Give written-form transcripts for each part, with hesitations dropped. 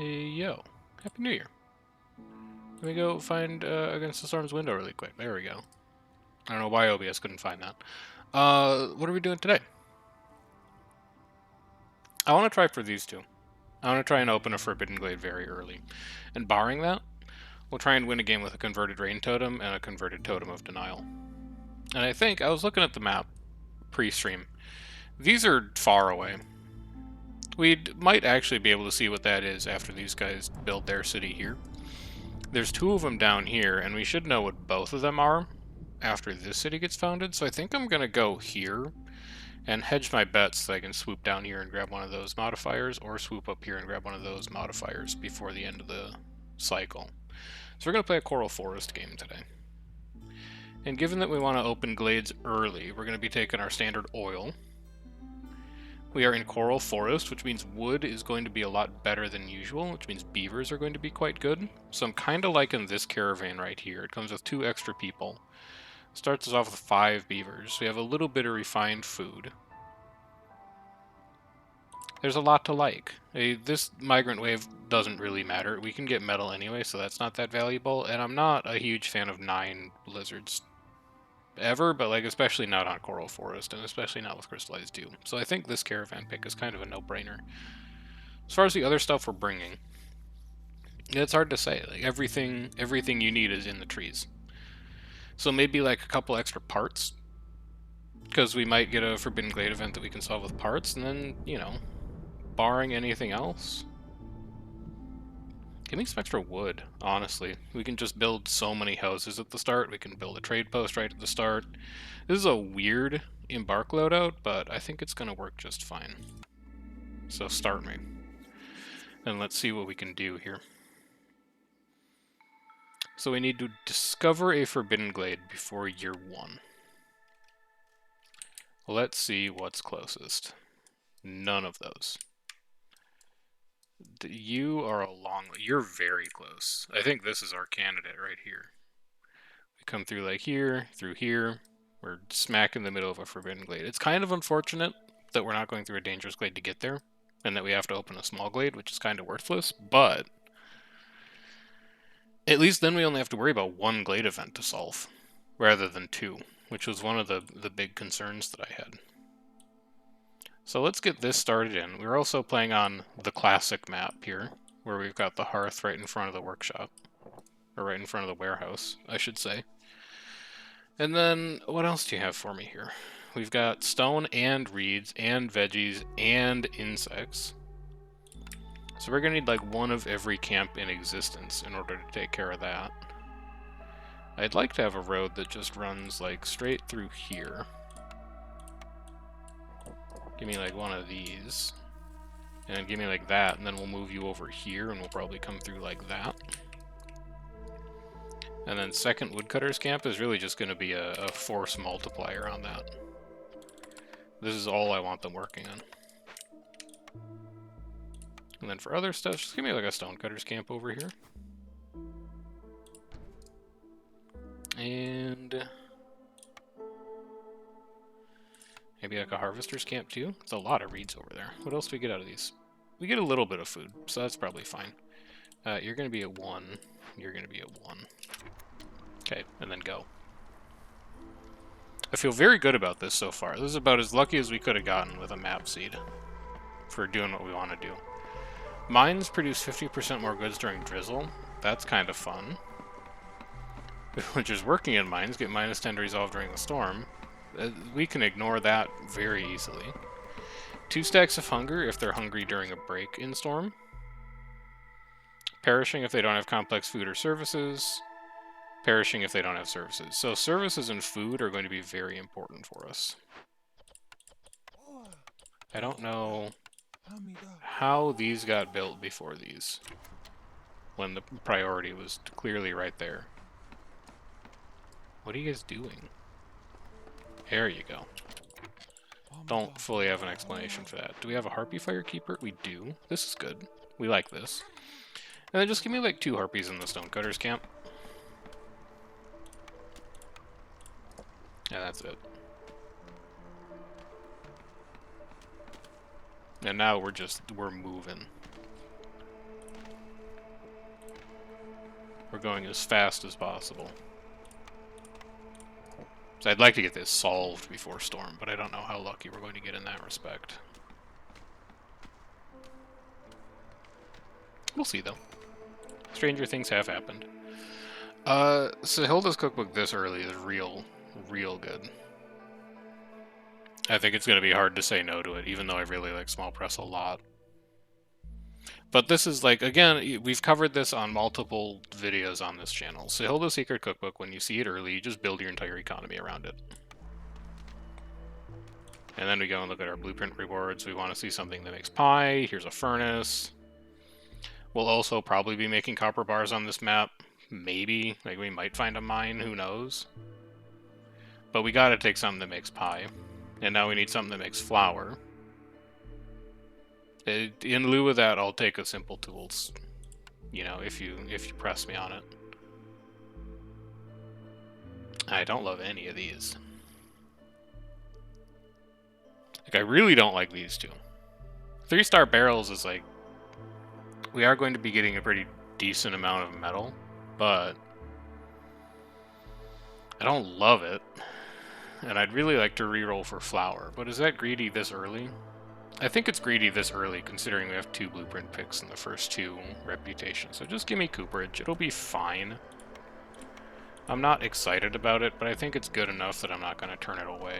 Hey, yo. Happy New Year. Let me go find Against the Storm's window really quick. There we go. I don't know why OBS couldn't find that. What are we doing today? I want to try for these two. I want to try and open a Forbidden Glade very early. And barring that, we'll try and win a game with a converted Rain Totem and a converted Totem of Denial. And I think, I was looking at the map pre-stream. These are far away. We might actually be able to see what that is after these guys build their city here. There's two of them down here, and we should know what both of them are after this city gets founded, so I think I'm going to go here and hedge my bets so I can swoop down here and grab one of those modifiers, or swoop up here and grab one of those modifiers before the end of the cycle. So we're going to play a Coral Forest game today. And given that we want to open glades early, we're going to be taking our standard oil. We are in Coral Forest, which means wood is going to be a lot better than usual, which means beavers are going to be quite good. So I'm kind of liking this caravan right here. It comes with 2 extra people. Starts us off with 5 beavers. We have a little bit of refined food. There's a lot to like. This migrant wave doesn't really matter. We can get metal anyway, so that's not that valuable. And I'm not a huge fan of 9 lizards ever, but like especially not on Coral Forest, and especially not with Crystallized Dew. So I think this caravan pick is kind of a no-brainer. As far as the other stuff we're bringing, it's hard to say. Like everything you need is in the trees. So maybe like a couple extra parts, because we might get a Forbidden Glade event that we can solve with parts, and then, you know, barring anything else, give me some extra wood, honestly. We can just build so many houses at the start. We can build a trade post right at the start. This is a weird embark loadout, but I think it's going to work just fine. So start me. And let's see what we can do here. So we need to discover a Forbidden Glade before year 1. Let's see what's closest. None of those. You are a long... You're very close. I think this is our candidate right here. We come through like here, through here. We're smack in the middle of a Forbidden Glade. It's kind of unfortunate that we're not going through a dangerous glade to get there, and that we have to open a small glade, which is kind of worthless, but at least then we only have to worry about 1 glade event to solve, rather than 2, which was one of the big concerns that I had. So let's get this started in. We're also playing on the classic map here, where we've got the hearth right in front of the workshop. Or right in front of the warehouse, I should say. And then, what else do you have for me here? We've got stone and reeds and veggies and insects. So we're going to need like 1 of every camp in existence in order to take care of that. I'd like to have a road that just runs like straight through here. Give me like 1 of these. And then give me like that, and then we'll move you over here, and we'll probably come through like that. And then second woodcutter's camp is really just going to be a force multiplier on that. This is all I want them working on. And then for other stuff, just give me like a stonecutter's camp over here. And maybe like a harvester's camp too. It's a lot of reeds over there. What else do we get out of these? We get a little bit of food, so that's probably fine. You're going to be at 1. You're going to be at 1. Okay, and then go. I feel very good about this so far. This is about as lucky as we could have gotten with a map seed for doing what we want to do. Mines produce 50% more goods during drizzle. That's kind of fun. Which is working in mines, get -10 to resolve during the storm. We can ignore that very easily. 2 stacks of hunger if they're hungry during a break in storm. Perishing if they don't have complex food or services. Perishing if they don't have services. So services and food are going to be very important for us. I don't know how these got built before these, when the priority was clearly right there. What are you guys doing? There you go. Don't fully have an explanation for that. Do we have a Harpy Firekeeper? We do. This is good. We like this. And then just give me like 2 Harpies in the Stonecutter's camp. Yeah, that's it. And now we're moving. We're going as fast as possible. So I'd like to get this solved before storm, but I don't know how lucky we're going to get in that respect. We'll see, though. Stranger things have happened. Sahilda's cookbook this early is real good. I think it's going to be hard to say no to it, even though I really like small press a lot. But this is like, again, we've covered this on multiple videos on this channel. Sahilda's Secret Cookbook, when you see it early, you just build your entire economy around it. And then we go and look at our blueprint rewards. We want to see something that makes pie. Here's a furnace. We'll also probably be making copper bars on this map. Maybe. Like, we might find a mine. Who knows? But we gotta take something that makes pie. And now we need something that makes flour. In lieu of that, I'll take a simple tools. You know, if you press me on it. I don't love any of these. Like, I really don't like these two. 3-star barrels is like... We are going to be getting a pretty decent amount of metal, but... I don't love it. And I'd really like to reroll for flour, but is that greedy this early? I think it's greedy this early, considering we have 2 blueprint picks in the first 2 reputations. So just give me cooperage. It'll be fine. I'm not excited about it, but I think it's good enough that I'm not going to turn it away.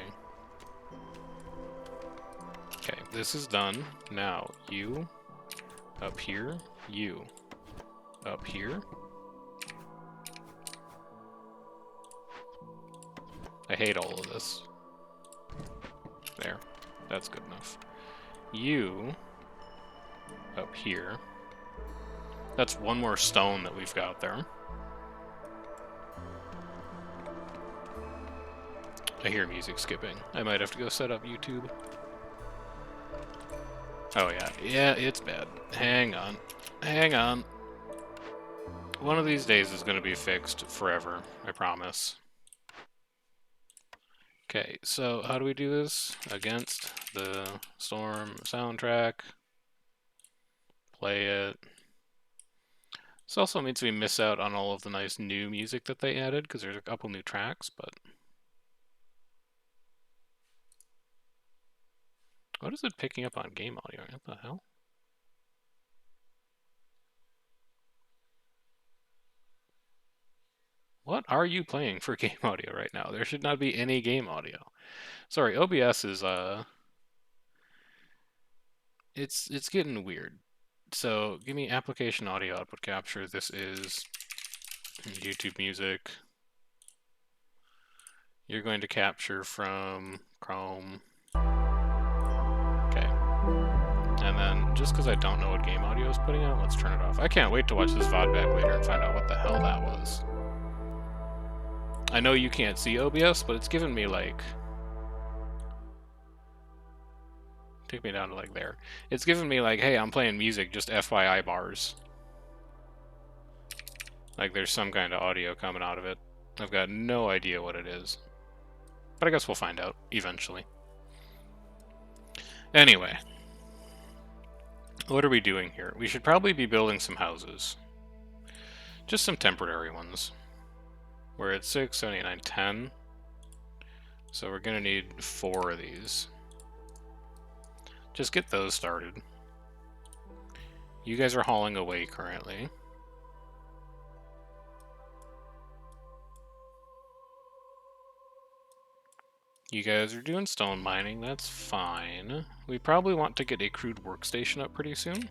Okay, this is done. Now, you up here, you up here. I hate all of this. There. That's good enough. You up here. That's one more stone that we've got there. I hear music skipping. I might have to go set up YouTube. Oh yeah. Yeah, it's bad. Hang on. Hang on. One of these days is going to be fixed forever. I promise. Okay, so how do we do this? Against the Storm soundtrack. Play it. This also means we miss out on all of the nice new music that they added, because there's a couple new tracks, but... What is it picking up on game audio? What the hell? What are you playing for game audio right now? There should not be any game audio. Sorry, OBS is, It's getting weird. So, give me application audio output capture. This is YouTube music. You're going to capture from Chrome. Okay. And then, just because I don't know what game audio is putting out, let's turn it off. I can't wait to watch this VOD back later and find out what the hell that was. I know you can't see OBS, but it's giving me, like... Take me down to, like, there. It's giving me, like, hey, I'm playing music, just FYI bars. Like, there's some kind of audio coming out of it. I've got no idea what it is. But I guess we'll find out, eventually. Anyway. What are we doing here? We should probably be building some houses. Just some temporary ones. We're at 6, 7, 8, 9, 10. So we're going to need 4 of these. Just get those started. You guys are hauling away currently. You guys are doing stone mining, that's fine. We probably want to get a crude workstation up pretty soon.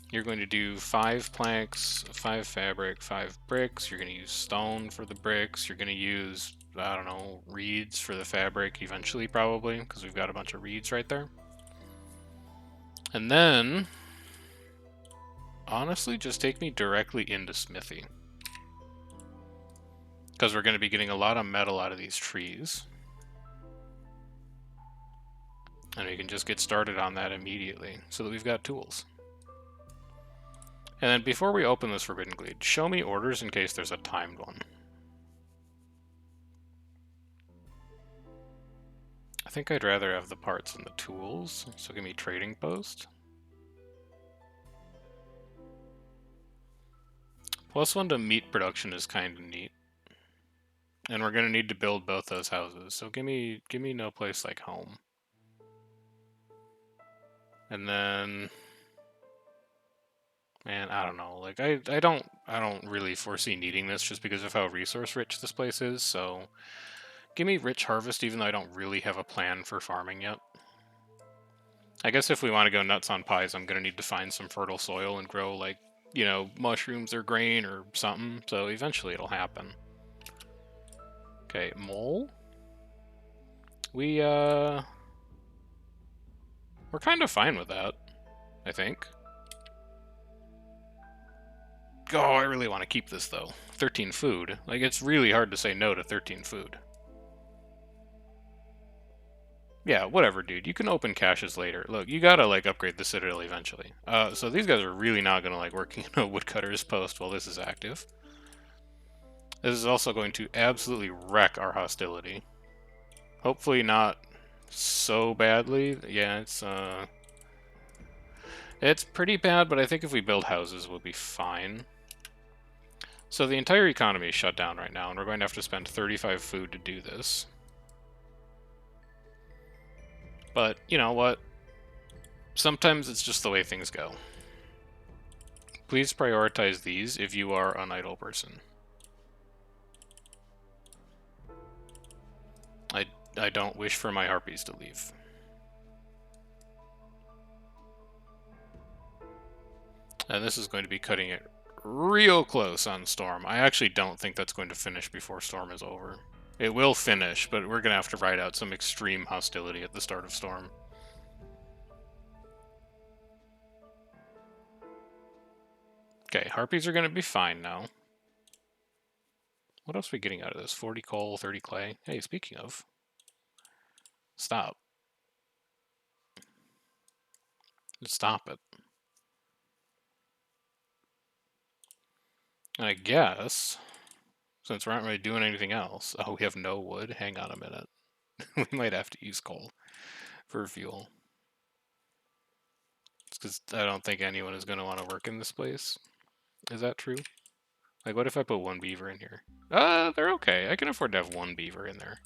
You're going to do 5 planks, 5 fabric, 5 bricks. You're going to use stone for the bricks. You're going to use, I don't know, reeds for the fabric eventually probably, because we've got a bunch of reeds right there. And then, honestly, just take me directly into smithy. Because we're going to be getting a lot of metal out of these trees. And we can just get started on that immediately, so that we've got tools. And then before we open this Forbidden Glade, show me orders in case there's a timed one. I think I'd rather have the parts and the tools, so give me trading post. +1 to meat production is kind of neat. And we're gonna need to build both those houses. So give me no place like home. And then, man, I don't know. Like I don't really foresee needing this just because of how resource rich this place is. So give me rich harvest, even though I don't really have a plan for farming yet. I guess if we want to go nuts on pies, I'm gonna need to find some fertile soil and grow like, you know, mushrooms or grain or something. So eventually it'll happen. Okay, mole. We're kind of fine with that, I think. Oh, I really want to keep this, though. 13 food. Like, it's really hard to say no to 13 food. Yeah, whatever, dude. You can open caches later. Look, you gotta, like, upgrade the Citadel eventually. So these guys are really not gonna like working in a woodcutter's post while this is active. This is also going to absolutely wreck our hostility. Hopefully not so badly. Yeah, it's pretty bad, but I think if we build houses, we'll be fine. So the entire economy is shut down right now, and we're going to have to spend 35 food to do this. But, you know what? Sometimes it's just the way things go. Please prioritize these if you are an idle person. I don't wish for my harpies to leave. And this is going to be cutting it real close on Storm. I actually don't think that's going to finish before Storm is over. It will finish, but we're going to have to ride out some extreme hostility at the start of Storm. Okay, harpies are going to be fine now. What else are we getting out of this? 40 coal, 30 clay. Hey, speaking of... Stop. Just stop it. And I guess, since we aren't really doing anything else... Oh, we have no wood? Hang on a minute. We might have to use coal for fuel. It's because I don't think anyone is going to want to work in this place. Is that true? Like, what if I put one beaver in here? They're okay. I can afford to have one beaver in there.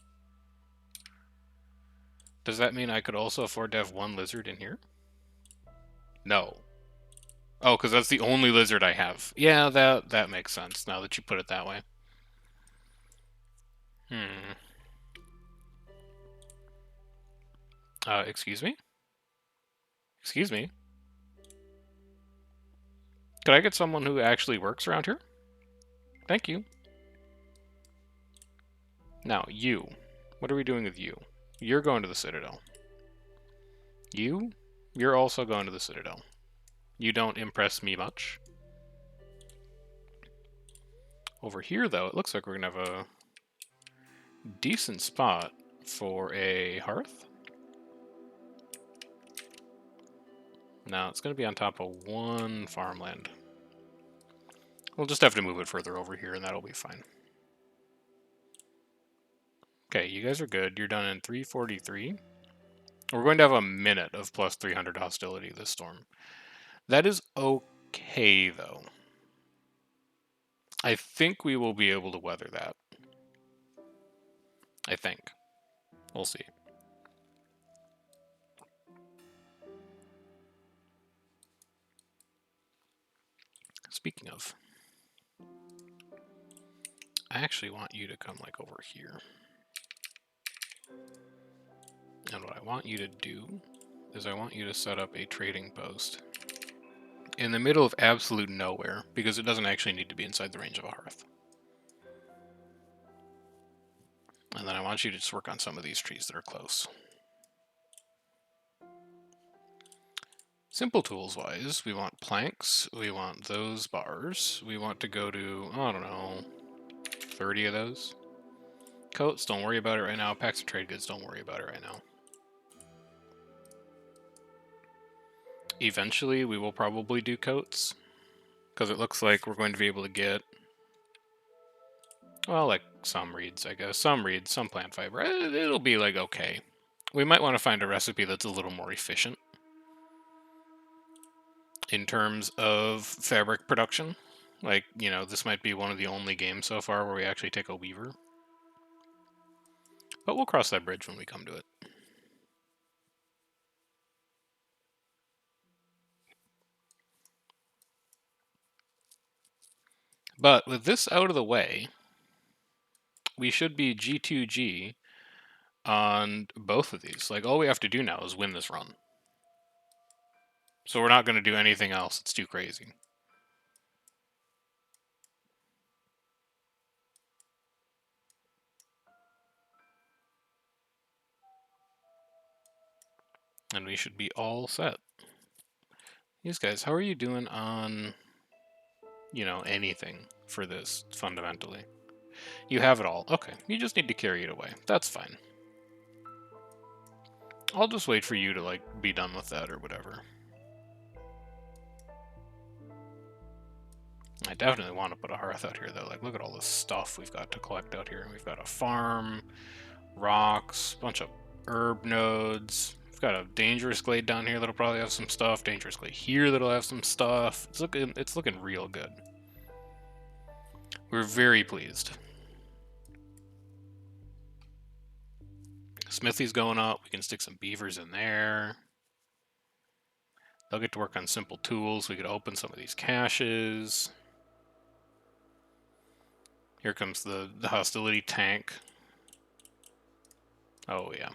Does that mean I could also afford to have one lizard in here? No. Oh, because that's the only lizard I have. Yeah, that makes sense now that you put it that way. Excuse me? Excuse me? Could I get someone who actually works around here? Thank you. Now, you. What are we doing with you? You're going to the Citadel. You're also going to the Citadel. You don't impress me much. Over here, though, it looks like we're going to have a decent spot for a hearth. Now, it's going to be on top of one farmland. We'll just have to move it further over here, and that'll be fine. Okay, you guys are good. You're done in 343. We're going to have a minute of plus 300 hostility this storm. That is okay, though. I think we will be able to weather that. I think. We'll see. Speaking of, I actually want you to come like over here. And what I want you to do is I want you to set up a trading post in the middle of absolute nowhere, because it doesn't actually need to be inside the range of a hearth. And then I want you to just work on some of these trees that are close. Simple tools wise, we want planks, we want those bars, we want to go to, I don't know, 30 of those. Coats, don't worry about it right now. Packs of trade goods, don't worry about it right now. Eventually, we will probably do coats, because it looks like we're going to be able to get, well, like some reeds, I guess. Some reeds, some plant fiber. It'll be like okay. We might want to find a recipe that's a little more efficient in terms of fabric production. Like, you know, this might be one of the only games so far where we actually take a weaver. But we'll cross that bridge when we come to it. But with this out of the way, we should be G2G on both of these. Like, all we have to do now is win this run. So we're not going to do anything else. It's too crazy. And we should be all set. These guys, how are you doing on, you know, anything for this, fundamentally? You have it all. Okay, you just need to carry it away. That's fine. I'll just wait for you to, like, be done with that or whatever. I definitely want to put a hearth out here, though. Like, look at all this stuff we've got to collect out here. We've got a farm, rocks, a bunch of herb nodes. We've got a dangerous glade down here that'll probably have some stuff. Dangerous glade here that'll have some stuff. It's looking real good. We're very pleased. Smithy's going up. We can stick some beavers in there. They'll get to work on simple tools. We could open some of these caches. Here comes the hostility tank. Oh, yeah.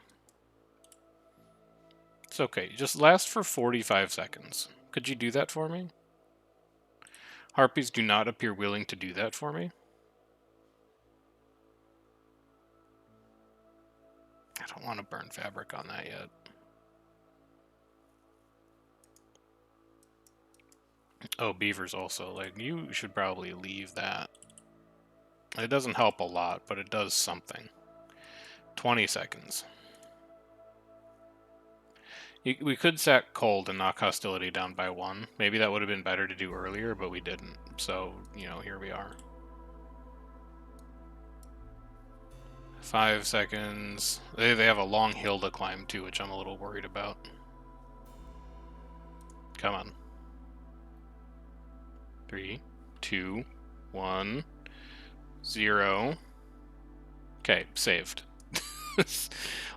It's okay. Just last for 45 seconds. Could you do that for me? Harpies do not appear willing to do that for me. I don't want to burn fabric on that yet. Oh, beavers also. Like, you should probably leave that. It doesn't help a lot, but it does something. 20 seconds. We could sack cold and knock hostility down by 1. Maybe that would have been better to do earlier, but we didn't. So, you know, here we are. 5 seconds. They have a long hill to climb too, which I'm a little worried about. Come on. 3, 2, 1, 0. Okay, saved. This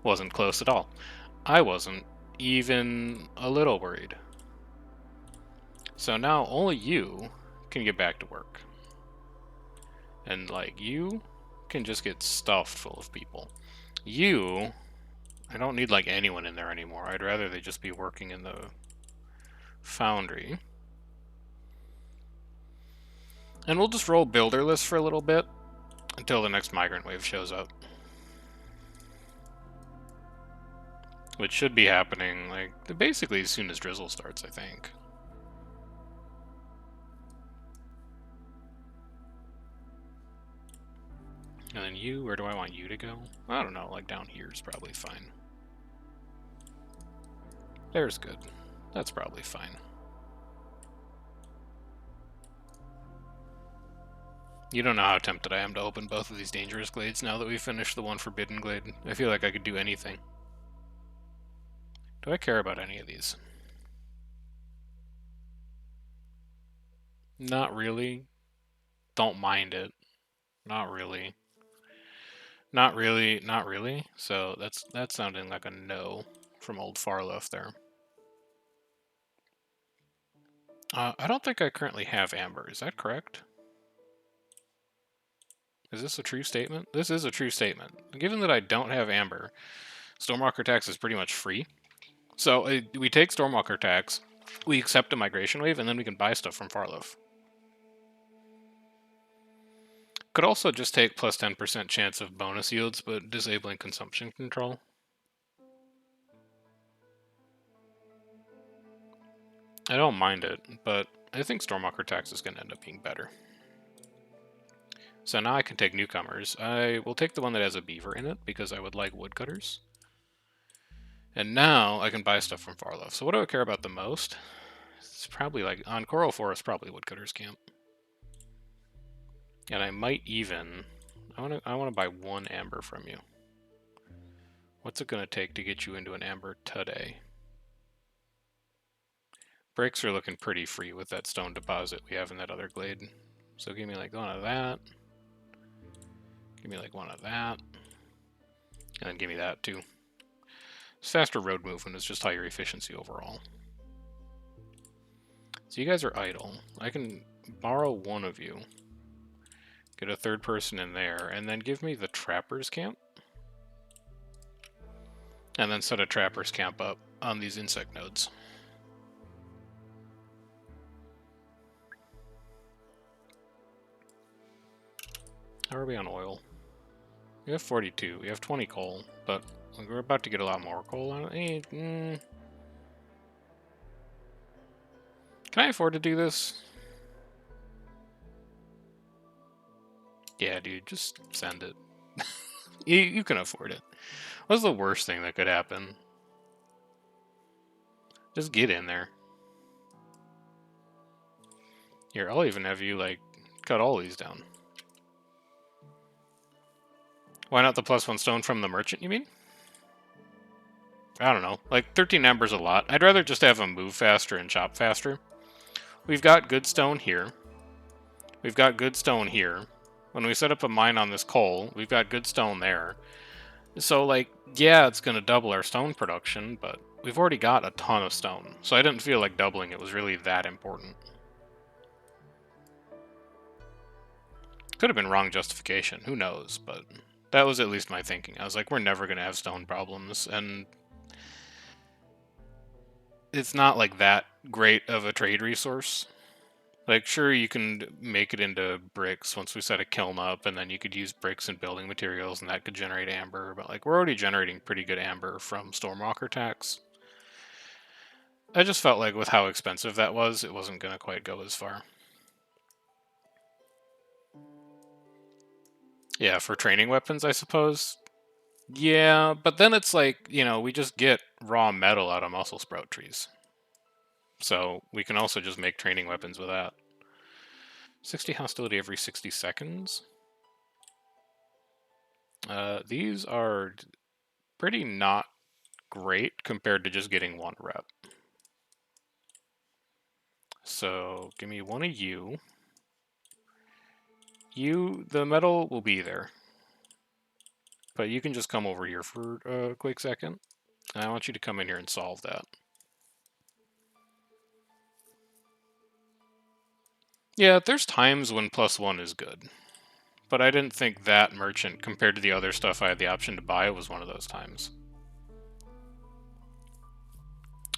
wasn't close at all. I wasn't even a little worried. So now only you can get back to work. And, like, you can just get stuffed full of people. You, I don't need, like, anyone in there anymore. I'd rather they just be working in the foundry. And we'll just roll builderless for a little bit until the next migrant wave shows up. Which should be happening, like, basically as soon as drizzle starts, I think. And then you, where do I want you to go? I don't know, like down here is probably fine. There's good. That's probably fine. You don't know how tempted I am to open both of these dangerous glades now that we've finished the one forbidden glade. I feel like I could do anything. Do I care about any of these? Not really. Don't mind it. Not really. Not really. Not really. So that's sounding like a no from old Farloaf there. I don't think I currently have amber. Is that correct? Is this a true statement? This is a true statement. Given that I don't have amber, Stormwalker tax is pretty much free. So we take Stormwalker tax, we accept a migration wave, and then we can buy stuff from Farloaf. Could also just take plus 10% chance of bonus yields, but disabling consumption control. I don't mind it, but I think Stormwalker tax is going to end up being better. So now I can take newcomers. I will take the one that has a beaver in it, because I would like woodcutters. And now I can buy stuff from Farloaf. So what do I care about the most? It's probably like, on Coral Forest, probably woodcutters camp. And I might even, I want to buy 1 amber from you. What's it going to take to get you into an amber today? Breaks are looking pretty free with that stone deposit we have in that other glade. So give me like one of that. Give me like one of that. And then give me that too. Faster road movement is just higher efficiency overall. So you guys are idle. I can borrow one of you. Get a third person in there, and then give me the trapper's camp. And then set a trapper's camp up on these insect nodes. How are we on oil? We have 42. We have 20 coal, but we're about to get a lot more coal on it. Can I afford to do this? Yeah, dude, just send it. you can afford it. What's the worst thing that could happen? Just get in there. Here, I'll even have you, like, cut all these down. Why not the +1 stone from the merchant, you mean? I don't know. Like, 13 ember's a lot. I'd rather just have them move faster and chop faster. We've got good stone here. We've got good stone here. When we set up a mine on this coal, we've got good stone there. So, like, yeah, it's going to double our stone production, but we've already got a ton of stone. So I didn't feel like doubling it was really that important. Could have been wrong justification. Who knows? But that was at least my thinking. I was like, we're never going to have stone problems, and it's not like that great of a trade resource. Like, sure, you can make it into bricks once we set a kiln up, and then you could use bricks and building materials, and that could generate amber, but, like, we're already generating pretty good amber from Stormwalker tax. I just felt like with how expensive that was, it wasn't going to quite go as far. Yeah, for training weapons, I suppose. Yeah, but then it's like, you know, we just get raw metal out of muscle sprout trees. So we can also just make training weapons with that. 60 hostility every 60 seconds. These are pretty not great compared to just getting one rep. So give me one of you. The metal will be there. But you can just come over here for a quick second. And I want you to come in here and solve that. Yeah, there's times when +1 is good. But I didn't think that merchant, compared to the other stuff I had the option to buy, was one of those times.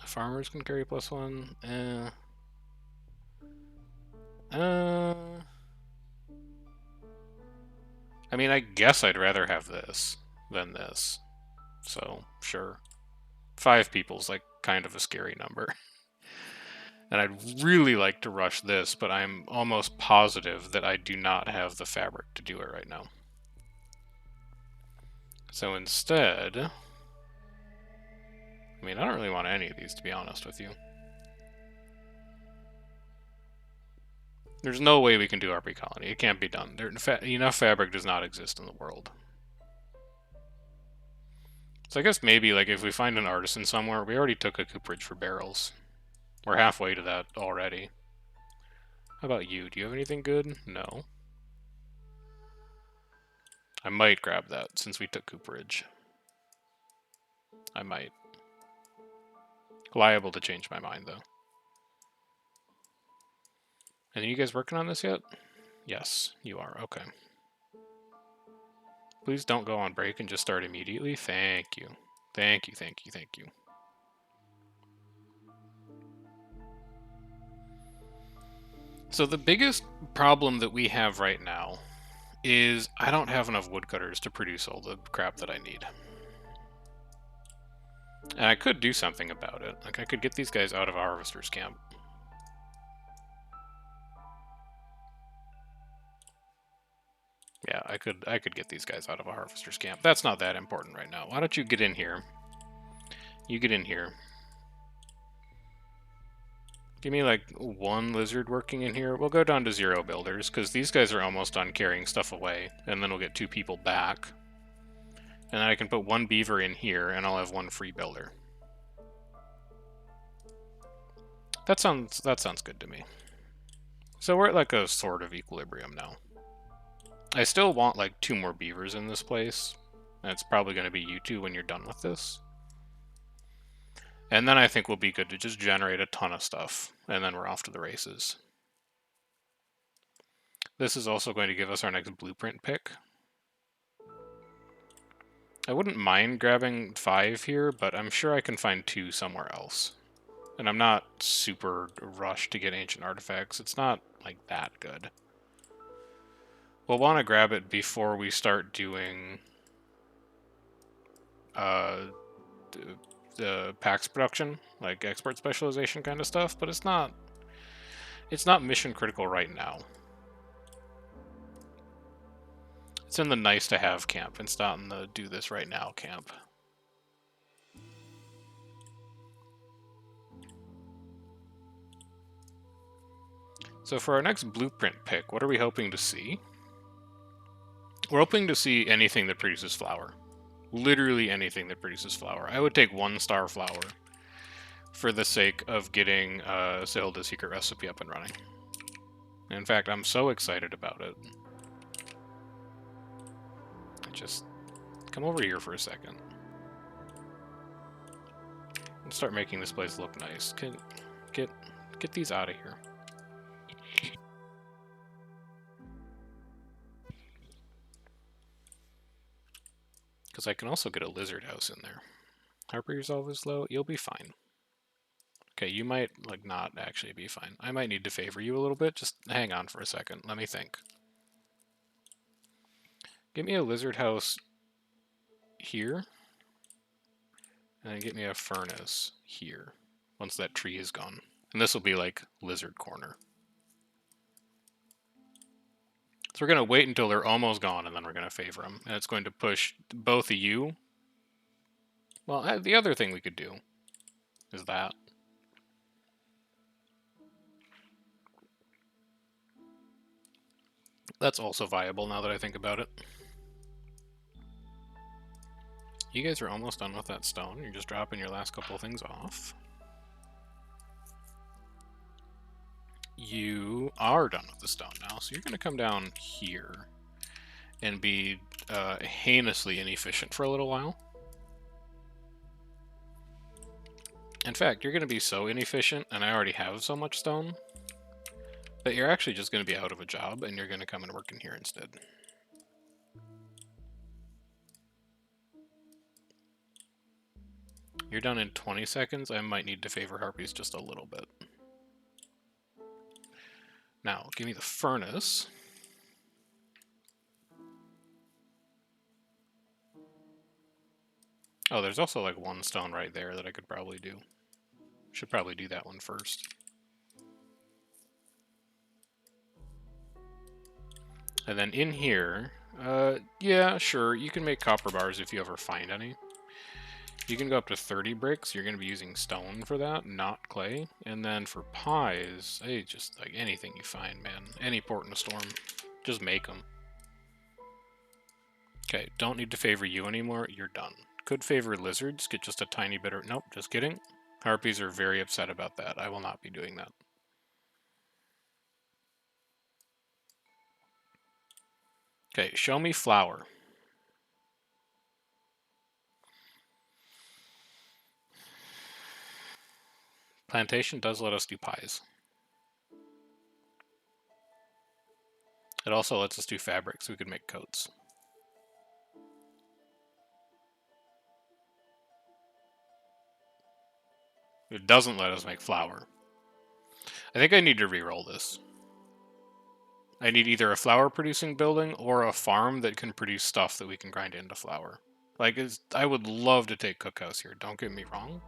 Farmers can carry +1. I mean, I guess I'd rather have this than this. So, sure. 5 people's like kind of a scary number. And I'd really like to rush this, but I'm almost positive that I do not have the fabric to do it right now. So instead, I mean, I don't really want any of these, to be honest with you. There's no way we can do RP Colony. It can't be done. Enough fabric does not exist in the world. So I guess maybe, like, if we find an artisan somewhere, we already took a cooperage for barrels. We're halfway to that already. How about you? Do you have anything good? No. I might grab that since we took cooperage. I might. Liable to change my mind, though. And are you guys working on this yet? Yes, you are. Okay. Please don't go on break and just start immediately. Thank you. Thank you, thank you, thank you. So the biggest problem that we have right now is I don't have enough woodcutters to produce all the crap that I need. And I could do something about it. Like, I could get these guys out of a harvester's camp. Yeah, I could get these guys out of a harvester's camp. That's not that important right now. Why don't you get in here? You get in here. Give me like 1 lizard working in here. We'll go down to 0 builders, because these guys are almost done carrying stuff away. And then we'll get 2 people back. And then I can put 1 beaver in here, and I'll have 1 free builder. That sounds good to me. So we're at like a sort of equilibrium now. I still want like 2 more beavers in this place. And it's probably going to be you two when you're done with this. And then I think we'll be good to just generate a ton of stuff. And then we're off to the races. This is also going to give us our next blueprint pick. I wouldn't mind grabbing 5 here, but I'm sure I can find 2 somewhere else. And I'm not super rushed to get ancient artifacts. It's not like that good. We'll want to grab it before we start doing the packs production, like export specialization kind of stuff, but it's not mission critical right now. It's in the nice to have camp. It's not in the do this right now camp. So for our next blueprint pick, what are we hoping to see? We're hoping to see anything that produces flour. Literally anything that produces flour. I would take 1-star flour for the sake of getting Sahilda's secret recipe up and running. In fact, I'm so excited about it. Just come over here for a second. And start making this place look nice. Get these out of here. Because I can also get a lizard house in there. Harper resolve is low. You'll be fine. Okay, you might like not actually be fine. I might need to favor you a little bit. Just hang on for a second. Let me think. Get me a lizard house here. And then get me a furnace here. Once that tree is gone. And this will be like lizard corner. So we're going to wait until they're almost gone, and then we're going to favor them. And it's going to push both of you. Well, the other thing we could do is that. That's also viable now that I think about it. You guys are almost done with that stone. You're just dropping your last couple of things off. You are done with the stone now, so you're going to come down here and be heinously inefficient for a little while. In fact, you're going to be so inefficient, and I already have so much stone, that you're actually just going to be out of a job, and you're going to come and work in here instead. You're done in 20 seconds. I might need to favor harpies just a little bit. Now, give me the furnace. Oh, there's also like 1 stone right there that I could probably do. Should probably do that one first. And then in here, yeah, sure, you can make copper bars if you ever find any. You can go up to 30 bricks. You're going to be using stone for that, not clay. And then for pies, hey, just like anything you find, man. Any port in a storm, just make them. Okay, don't need to favor you anymore. You're done. Could favor lizards, get just a tiny bit of... Nope, just kidding. Harpies are very upset about that. I will not be doing that. Okay, show me flour. Plantation does let us do pies. It also lets us do fabric, so we could make coats. It doesn't let us make flour. I think I need to re-roll this. I need either a flour-producing building or a farm that can produce stuff that we can grind into flour. Like, I would love to take Cookhouse here, don't get me wrong.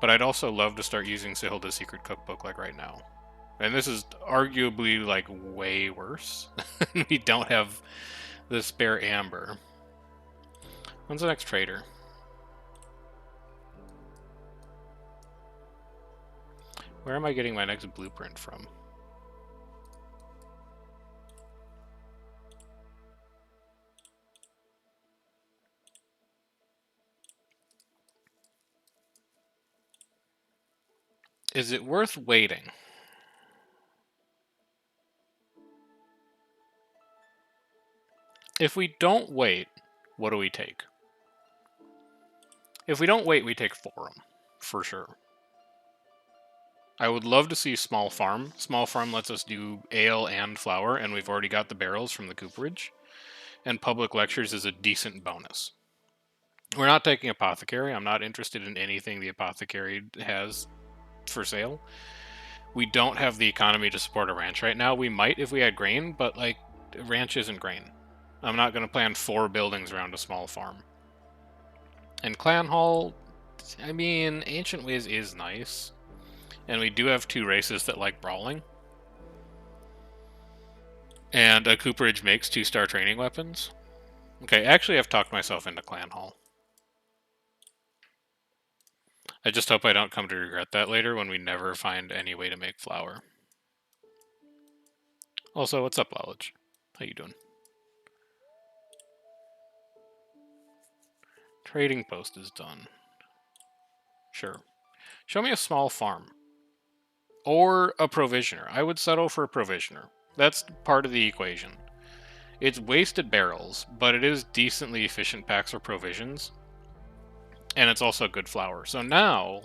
But I'd also love to start using Sahilda's Secret Cookbook, like, right now. And this is arguably, like, way worse. We don't have the spare amber. When's the next trader? Where am I getting my next blueprint from? Is it worth waiting? If we don't wait, what do we take? If we don't wait, we take Forum, for sure. I would love to see Small Farm. Small Farm lets us do ale and flour, and we've already got the barrels from the cooperage. And Public Lectures is a decent bonus. We're not taking Apothecary. I'm not interested in anything the Apothecary has for sale. We don't have the economy to support a ranch right now. We might if we had grain, but, like, ranch isn't grain. I'm not going to plan 4 buildings around a small farm. And Clan Hall, I mean, Ancient Ways is nice. And we do have 2 races that like brawling. And a cooperage makes 2-star training weapons. Okay, actually I've talked myself into Clan Hall. I just hope I don't come to regret that later when we never find any way to make flour. Also, what's up, Lalage? How you doing? Trading post is done. Sure. Show me a small farm. Or a provisioner. I would settle for a provisioner. That's part of the equation. It's wasted barrels, but it is decently efficient packs for provisions. And it's also good flour. So now,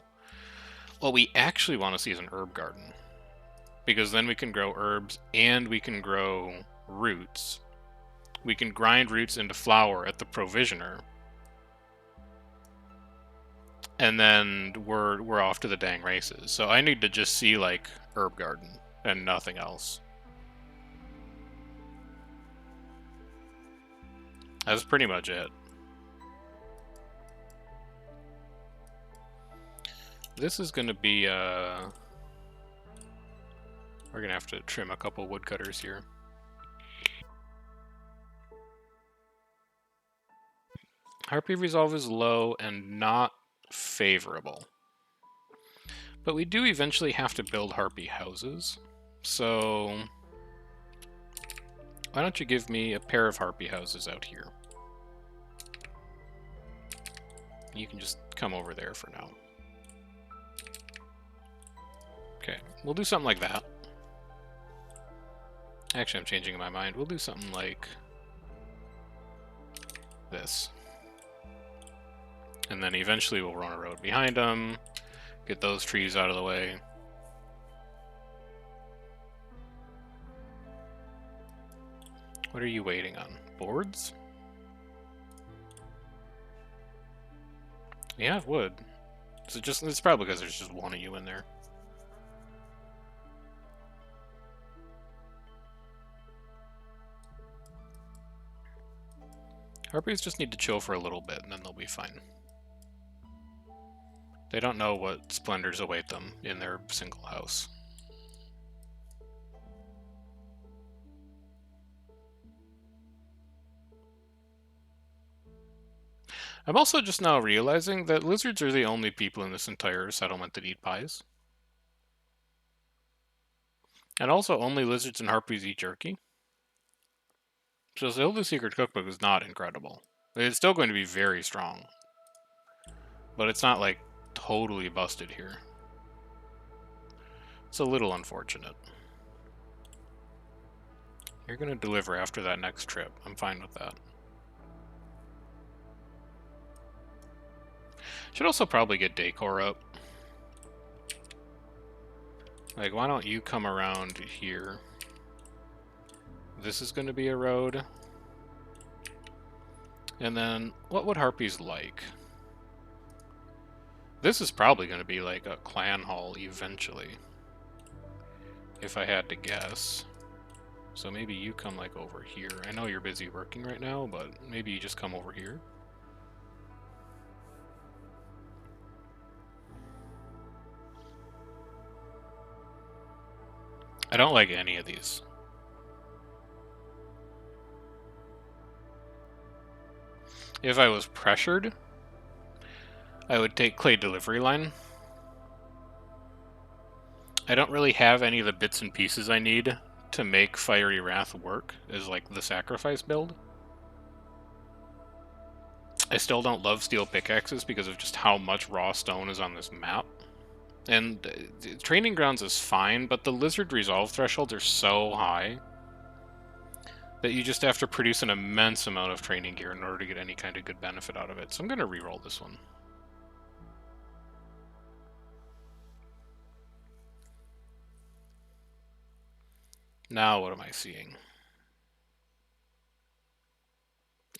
what we actually want to see is an herb garden. Because then we can grow herbs and we can grow roots. We can grind roots into flour at the provisioner. And then we're off to the dang races. So I need to just see, like, herb garden and nothing else. That's pretty much it. This is going to be, we're going to have to trim a couple woodcutters here. Harpy resolve is low and not favorable. But we do eventually have to build harpy houses. So why don't you give me a pair of harpy houses out here? You can just come over there for now. Okay, we'll do something like that. Actually, I'm changing my mind. We'll do something like this. And then eventually we'll run a road behind them, get those trees out of the way. What are you waiting on? Boards? Yeah, wood. So it's probably because there's just one of you in there. Harpies just need to chill for a little bit, and then they'll be fine. They don't know what splendors await them in their single house. I'm also just now realizing that lizards are the only people in this entire settlement that eat pies. And also only lizards and harpies eat jerky. So Zelda's Secret Cookbook is not incredible. It's still going to be very strong. But it's not, like, totally busted here. It's a little unfortunate. You're going to deliver after that next trip. I'm fine with that. Should also probably get decor up. Like, why don't you come around here? This is going to be a road. And then, what would harpies like? This is probably going to be like a clan hall eventually. If I had to guess. So maybe you come, like, over here. I know you're busy working right now, but maybe you just come over here. I don't like any of these. If I was pressured, I would take clay delivery line. I don't really have any of the bits and pieces I need to make Fiery Wrath work as, like, the sacrifice build. I still don't love steel pickaxes because of just how much raw stone is on this map. And Training Grounds is fine, but the lizard resolve thresholds are so high that you just have to produce an immense amount of training gear in order to get any kind of good benefit out of it. So I'm going to reroll this one. Now what am I seeing?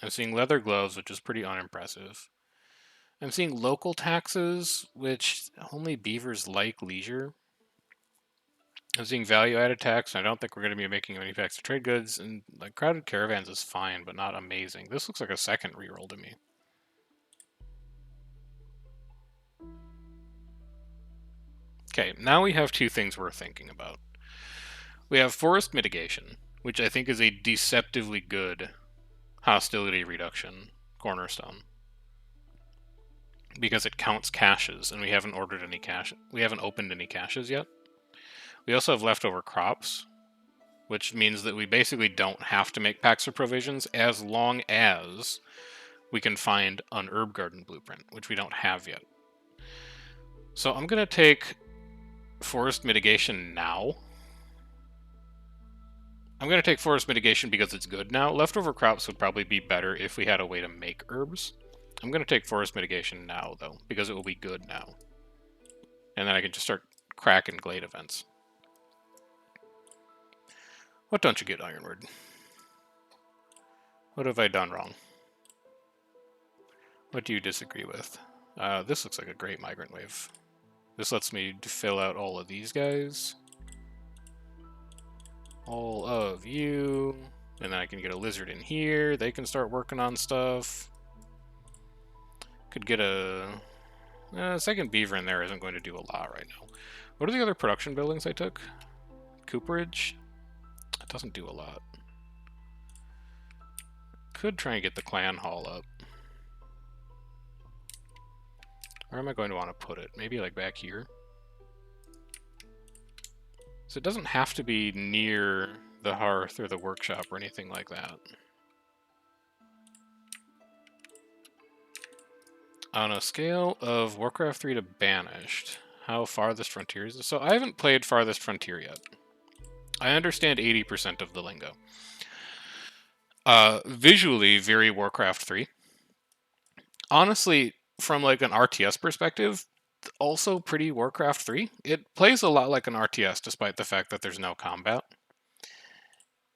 I'm seeing leather gloves, which is pretty unimpressive. I'm seeing local taxes, which only beavers like leisure. I'm seeing value-added tax, and I don't think we're going to be making any packs of trade goods, and like crowded caravans is fine, but not amazing. This looks like a second reroll to me. Okay, now we have two things we're thinking about. We have forest mitigation, which I think is a deceptively good hostility reduction cornerstone, because it counts caches, and we haven't ordered any cache. We haven't opened any caches yet. We also have leftover crops, which means that we basically don't have to make packs of provisions as long as we can find an herb garden blueprint, which we don't have yet. So I'm going to take forest mitigation now. I'm going to take forest mitigation because it's good now. Leftover crops would probably be better if we had a way to make herbs. I'm going to take forest mitigation now, though, because it will be good now. And then I can just start cracking glade events. What don't you get, Ironward? What have I done wrong? What do you disagree with? This looks like a great migrant wave. This lets me fill out all of these guys. All of you. And then I can get a lizard in here. They can start working on stuff. Could get a second beaver in there isn't going to do a lot right now. What are the other production buildings I took? Cooperage? That doesn't do a lot. Could try and get the clan hall up. Where am I going to want to put it? Maybe like back here? So it doesn't have to be near the hearth or the workshop or anything like that. On a scale of Warcraft 3 to Banished, how Farthest Frontier is this? So I haven't played Farthest Frontier yet. I understand 80% of the lingo. Visually, very Warcraft 3. Honestly, from like an RTS perspective, also pretty Warcraft 3. It plays a lot like an RTS, despite the fact that there's no combat.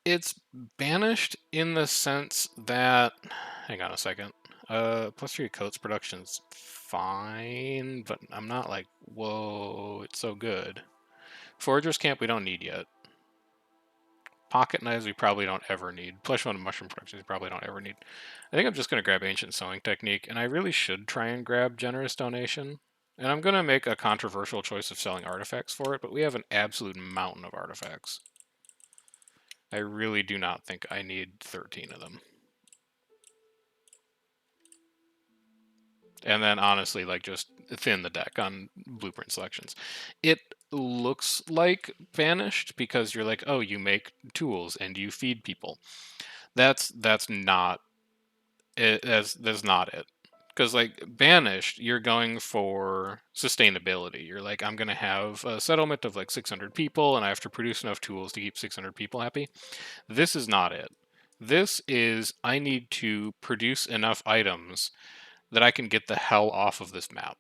It's banished in the sense that... Hang on a second. Plus 3 coats production's fine, but I'm not like, whoa, it's so good. Forager's Camp we don't need yet. Pocket knives we probably don't ever need. Plus 1 mushroom production we probably don't ever need. I think I'm just going to grab Ancient Sewing Technique, and I really should try and grab Generous Donation. And I'm going to make a controversial choice of selling artifacts for it, but we have an absolute mountain of artifacts. I really do not think I need 13 of them. And then honestly, like, just thin the deck on blueprint selections. It looks like Banished because you're like, oh, you make tools and you feed people. That's not it. That's not it. Because like Banished, you're going for sustainability. You're like, I'm gonna have a settlement of like 600 people, and I have to produce enough tools to keep 600 people happy. This is not it. This is, I need to produce enough items that I can get the hell off of this map,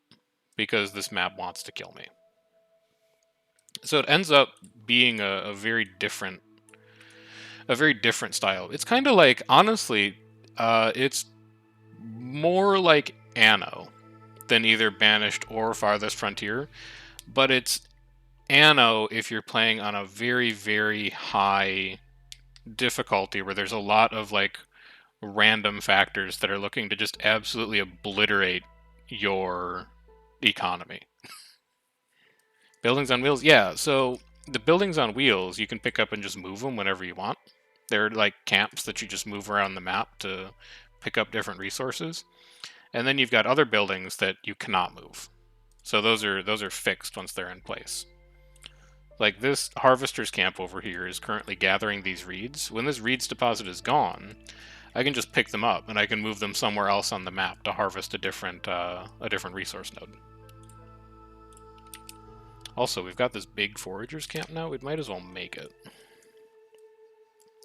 because this map wants to kill me. So it ends up being a very different style. It's kind of like, honestly, it's more like Anno than either Banished or Farthest Frontier, but it's Anno if you're playing on a very, very high difficulty where there's a lot of like random factors that are looking to just absolutely obliterate your economy. Buildings on wheels? Yeah, so the buildings on wheels, you can pick up and just move them whenever you want. They're like camps that you just move around the map to pick up different resources. And then you've got other buildings that you cannot move. So those are fixed once they're in place. Like this harvester's camp over here is currently gathering these reeds. When this reeds deposit is gone, I can just pick them up and I can move them somewhere else on the map to harvest a different resource node. Also, we've got this big foragers camp now. We might as well make it.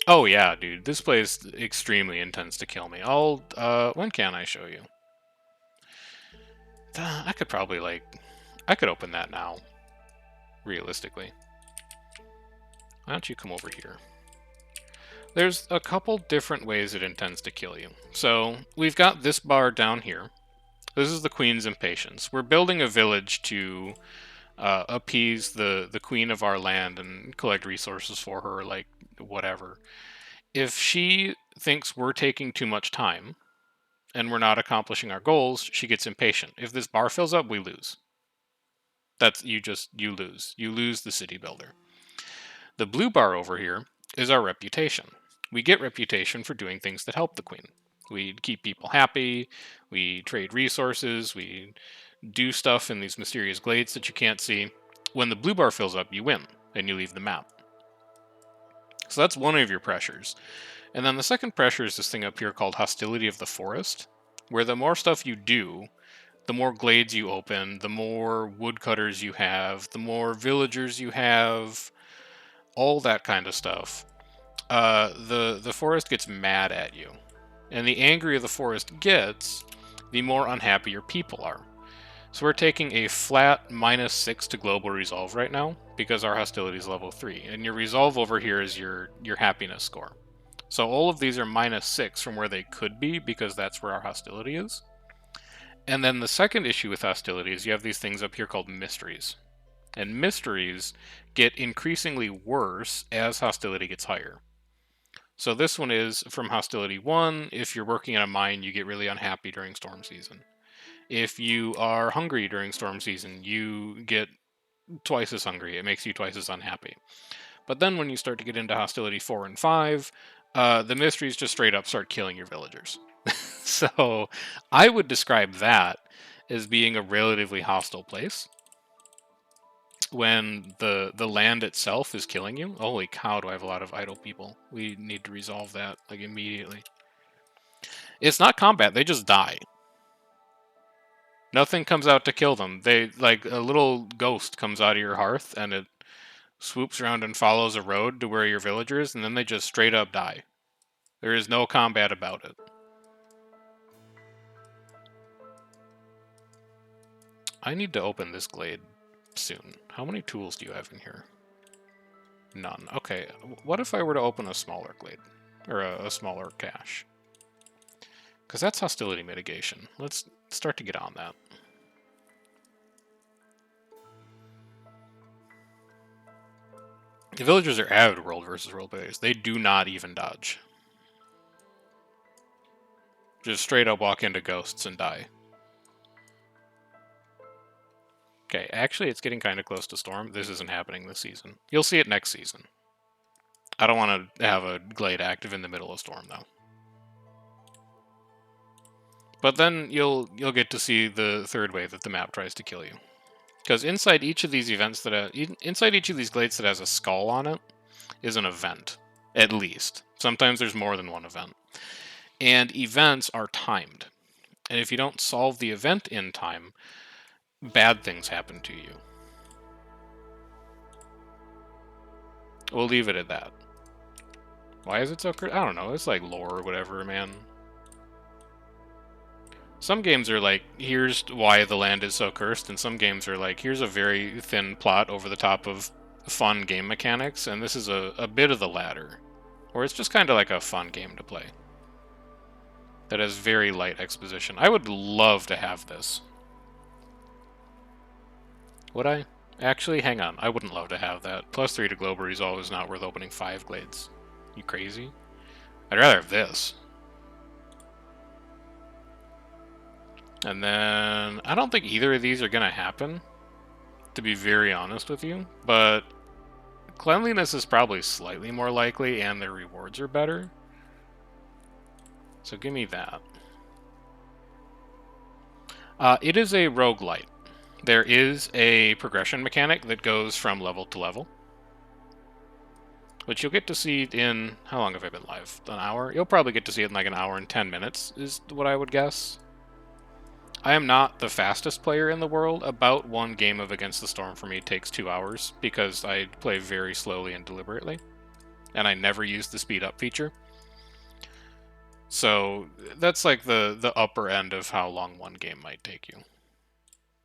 Oh yeah, dude, this place extremely intends to kill me. When can I show you? I could probably, like, I could open that now, realistically. Why don't you come over here? There's a couple different ways it intends to kill you. So, we've got this bar down here. This is the Queen's Impatience. We're building a village to appease the Queen of our land and collect resources for her, like, whatever. If she thinks we're taking too much time, and we're not accomplishing our goals, she gets impatient. If this bar fills up, we lose. You lose. You lose the city builder. The blue bar over here is our reputation. We get reputation for doing things that help the queen. We keep people happy, we trade resources, we do stuff in these mysterious glades that you can't see. When the blue bar fills up, you win, and you leave the map. So that's one of your pressures. And then the second pressure is this thing up here called Hostility of the Forest, where the more stuff you do, the more glades you open, the more woodcutters you have, the more villagers you have, all that kind of stuff. The forest gets mad at you. And the angrier the forest gets, the more unhappy your people are. So we're taking a flat -6 to global resolve right now, because our hostility is level 3. And your resolve over here is your happiness score. So all of these are -6 from where they could be, because that's where our hostility is. And then the second issue with hostility is you have these things up here called mysteries. And mysteries get increasingly worse as hostility gets higher. So this one is from hostility 1, if you're working in a mine, you get really unhappy during storm season. If you are hungry during storm season, you get twice as hungry. It makes you twice as unhappy. But then when you start to get into hostility 4 and 5, the mysteries just straight up start killing your villagers. So I would describe that as being a relatively hostile place. When the land itself is killing you. Holy cow, do I have a lot of idle people. We need to resolve that, like, immediately. It's not combat, they just die. Nothing comes out to kill them. They, like, a little ghost comes out of your hearth, and it swoops around and follows a road to where your villagers, and then they just straight up die. There is no combat about it. I need to open this glade soon. How many tools do you have in here? None. Okay, what if I were to open a smaller glade? Or a smaller cache? Because that's hostility mitigation. Let's start to get on that. The villagers are avid world versus world players. They do not even dodge. Just straight up walk into ghosts and die. Okay, actually it's getting kind of close to storm. This isn't happening this season. You'll see it next season. I don't want to have a glade active in the middle of storm, though. But then you'll get to see the third way that the map tries to kill you. Because inside each of these events inside each of these glades that has a skull on it is an event, at least. Sometimes there's more than one event. And events are timed. And if you don't solve the event in time, bad things happen to you. We'll leave it at that. Why is it so cursed? I don't know. It's like lore or whatever, man. Some games are like, here's why the land is so cursed, and some games are like, here's a very thin plot over the top of fun game mechanics, and this is a bit of the latter. Or it's just kind of like a fun game to play. That has very light exposition. I would love to have this. Would I? Actually, hang on. I wouldn't love to have that. +3 to global resolve is not worth opening 5 glades. You crazy? I'd rather have this. And then, I don't think either of these are going to happen, to be very honest with you. But cleanliness is probably slightly more likely, and their rewards are better. So give me that. It is a roguelite. There is a progression mechanic that goes from level to level, which you'll get to see in... How long have I been live? An hour? You'll probably get to see it in like an hour and 10 minutes, is what I would guess. I am not the fastest player in the world. About one game of Against the Storm for me takes 2 hours, because I play very slowly and deliberately. and I never used the speed up feature. So that's like the upper end of how long one game might take you.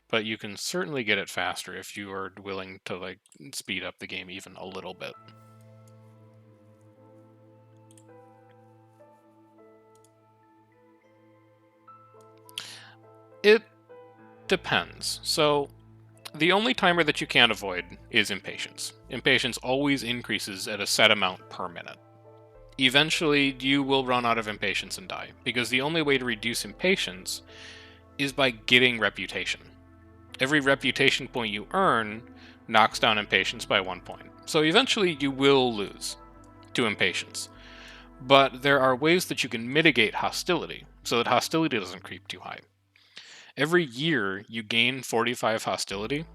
But you can certainly get it faster if you are willing to like speed up the game even a little bit. It depends. So the only timer that you can't avoid is impatience. Impatience always increases at a set amount per minute. Eventually, you will run out of impatience and die, because the only way to reduce impatience is by getting reputation. Every reputation point you earn knocks down impatience by 1 point. So eventually you will lose to impatience. But there are ways that you can mitigate hostility, so that hostility doesn't creep too high. Every year you gain 45 hostility,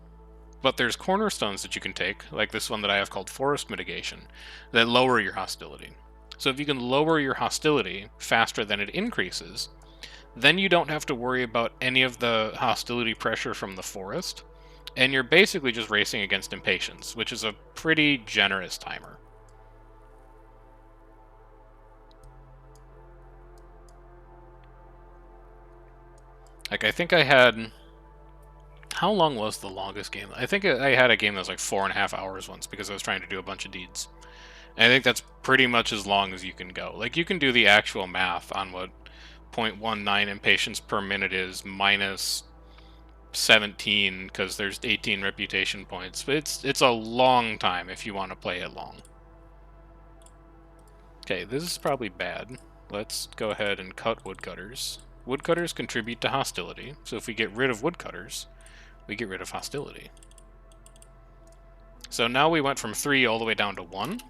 but there's cornerstones that you can take, like this one that I have called Forest Mitigation, that lower your hostility. So if you can lower your hostility faster than it increases, then you don't have to worry about any of the hostility pressure from the forest, and you're basically just racing against impatience, which is a pretty generous timer. Like, I think I had... How long was the longest game? I think I had a game that was like 4.5 hours once because I was trying to do a bunch of deeds. And I think that's pretty much as long as you can go. Like, you can do the actual math on what 0.19 impatience per minute is minus 17 because there's 18 reputation points. But it's a long time if you want to play it long. Okay, this is probably bad. Let's go ahead and cut woodcutters. Woodcutters contribute to hostility, so if we get rid of woodcutters, we get rid of hostility. So now we went from 3 all the way down to 1.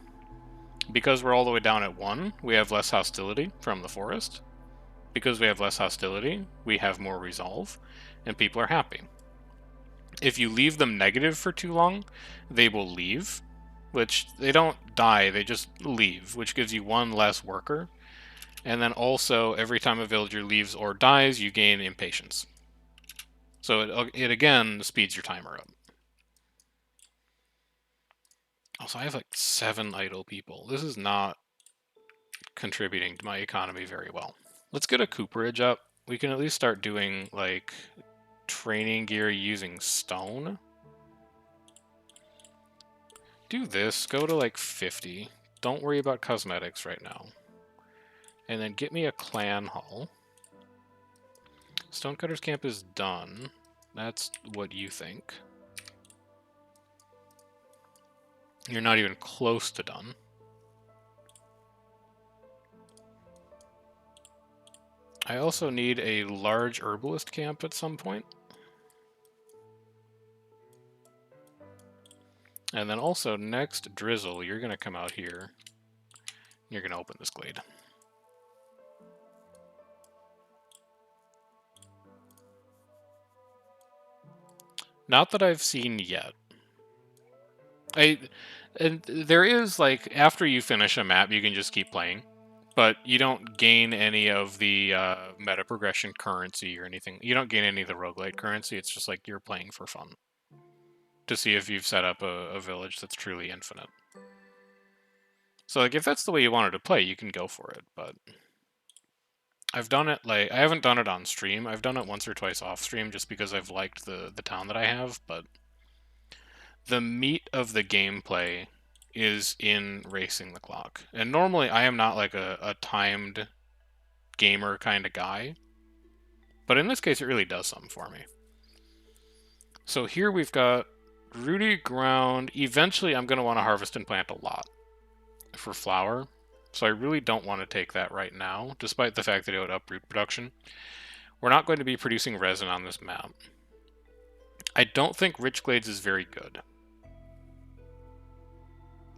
Because we're all the way down at 1, we have less hostility from the forest. Because we have less hostility, we have more resolve, and people are happy. If you leave them negative for too long, they will leave, which they don't die, they just leave, which gives you 1 less worker. And then also, every time a villager leaves or dies, you gain impatience. So it again speeds your timer up. Also, I have like 7 idle people. This is not contributing to my economy very well. Let's get a cooperage up. We can at least start doing like training gear using stone. Do this, go to like 50. Don't worry about cosmetics right now. And then get me a clan hall. Stonecutter's camp is done. That's what you think. You're not even close to done. I also need a large herbalist camp at some point. And then also, next drizzle, you're going to come out here. You're going to open this glade. Not that I've seen yet. And there is, like, after you finish a map, you can just keep playing. But you don't gain any of the meta progression currency or anything. You don't gain any of the roguelite currency. It's just like you're playing for fun. To see if you've set up a village that's truly infinite. So, like, if that's the way you wanted to play, you can go for it. But I've done it, like, I haven't done it on stream. I've done it once or twice off stream just because I've liked the town that I have. But the meat of the gameplay is in racing the clock. And normally I am not like a timed gamer kind of guy. But in this case, it really does something for me. So here we've got rooty ground. Eventually I'm going to want to harvest and plant a lot for flour. So I really don't want to take that right now, despite the fact that it would uproot production. We're not going to be producing resin on this map. I don't think Rich Glades is very good.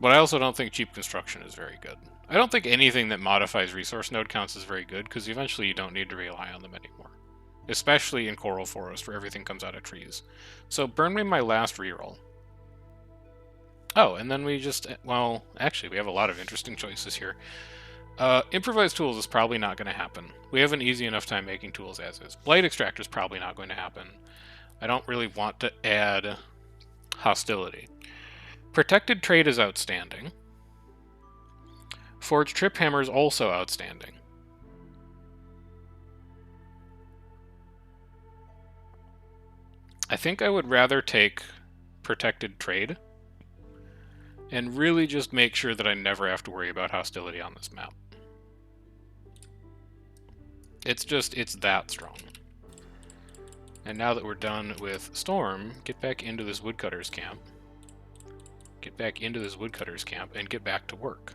But I also don't think cheap construction is very good. I don't think anything that modifies resource node counts is very good, because eventually you don't need to rely on them anymore. Especially in Coral Forest, where everything comes out of trees. So burn me my last reroll. Oh, and then we just... Well, actually, we have a lot of interesting choices here. Improvised tools is probably not going to happen. We have an easy enough time making tools as is. Blight extractor is probably not going to happen. I don't really want to add hostility. Protected trade is outstanding. Forge Trip Hammer is also outstanding. I think I would rather take Protected Trade and really just make sure that I never have to worry about hostility on this map. It's that strong. And now that we're done with Storm, get back into this woodcutter's camp. Get back into this woodcutter's camp and get back to work.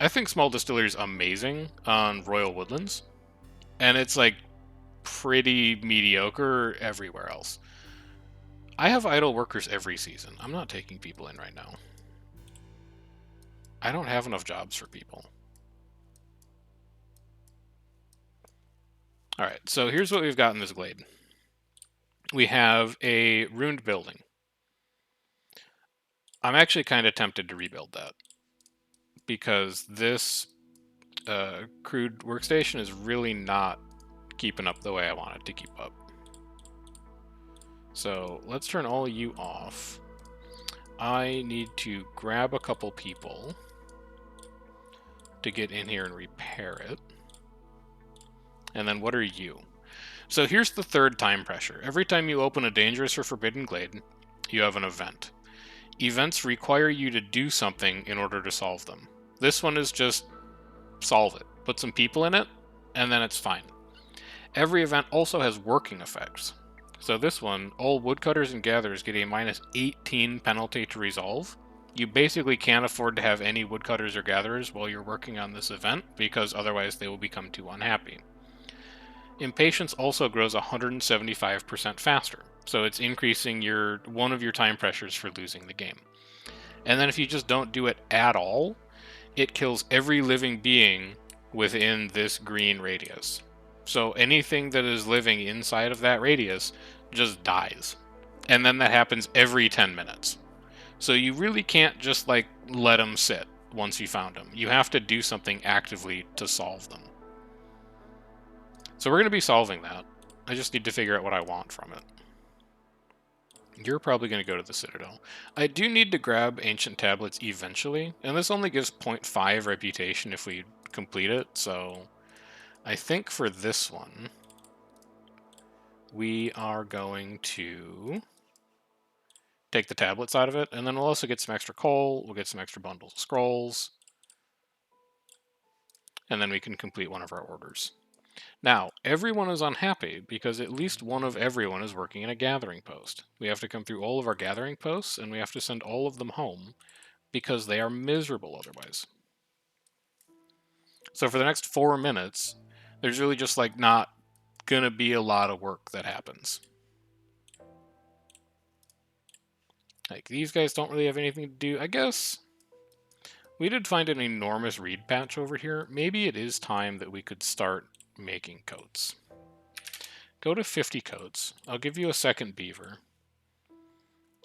I think Small Distillery is amazing on Royal Woodlands, and it's like pretty mediocre everywhere else. I have idle workers every season. I'm not taking people in right now. I don't have enough jobs for people. Alright, so here's what we've got in this glade. We have a ruined building. I'm actually kind of tempted to rebuild that, because this crude workstation is really not keeping up the way I want it to keep up. So let's turn all you off. I need to grab a couple people to get in here and repair it. And then what are you? So here's the third time pressure. Every time you open a dangerous or forbidden glade, you have an event. Events require you to do something in order to solve them. This one is just solve it. Put some people in it, and then it's fine. Every event also has working effects. So this one, all woodcutters and gatherers get a -18 penalty to resolve. You basically can't afford to have any woodcutters or gatherers while you're working on this event, because otherwise they will become too unhappy. Impatience also grows 175% faster, so it's increasing one of your time pressures for losing the game. And then if you just don't do it at all, it kills every living being within this green radius. So anything that is living inside of that radius just dies. And then that happens every 10 minutes. So you really can't just like let them sit once you found them. You have to do something actively to solve them. So we're going to be solving that. I just need to figure out what I want from it. You're probably going to go to the Citadel. I do need to grab Ancient Tablets eventually, and this only gives 0.5 reputation if we complete it, so I think for this one, we are going to take the tablets out of it, and then we'll also get some extra coal, we'll get some extra bundles of scrolls, and then we can complete one of our orders. Now, everyone is unhappy because at least one of everyone is working in a gathering post. We have to come through all of our gathering posts, and we have to send all of them home because they are miserable otherwise. So for the next 4 minutes, there's really just like not gonna be a lot of work that happens. Like, these guys don't really have anything to do. I guess we did find an enormous reed patch over here. Maybe it is time that we could start making coats. Go to 50 coats. I'll give you a second beaver.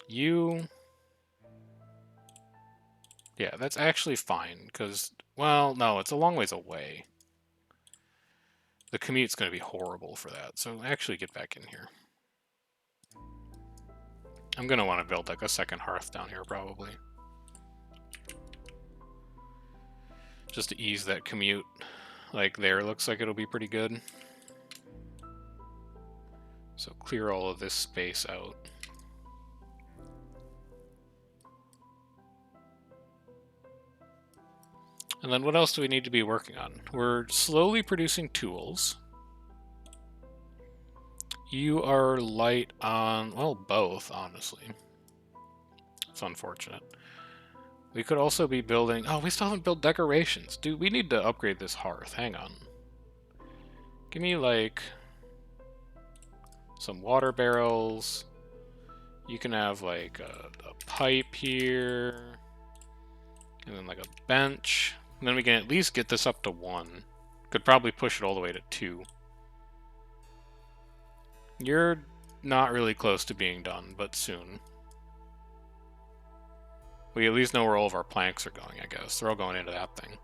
You... Yeah, that's actually fine, because, well, no, it's a long ways away. The commute's going to be horrible for that, so actually get back in here. I'm going to want to build, like, a second hearth down here, probably. Just to ease that commute. Like, there looks like it'll be pretty good. So clear all of this space out. And then what else do we need to be working on? We're slowly producing tools. You are light on, well, both, honestly. It's unfortunate. We could also be building... Oh, we still haven't built decorations. Dude, we need to upgrade this hearth. Hang on. Give me, like, some water barrels. You can have, like, a pipe here. And then, like, a bench. And then we can at least get this up to 1. Could probably push it all the way to 2. You're not really close to being done, but soon. We at least know where all of our planks are going, I guess. They're all going into that thing.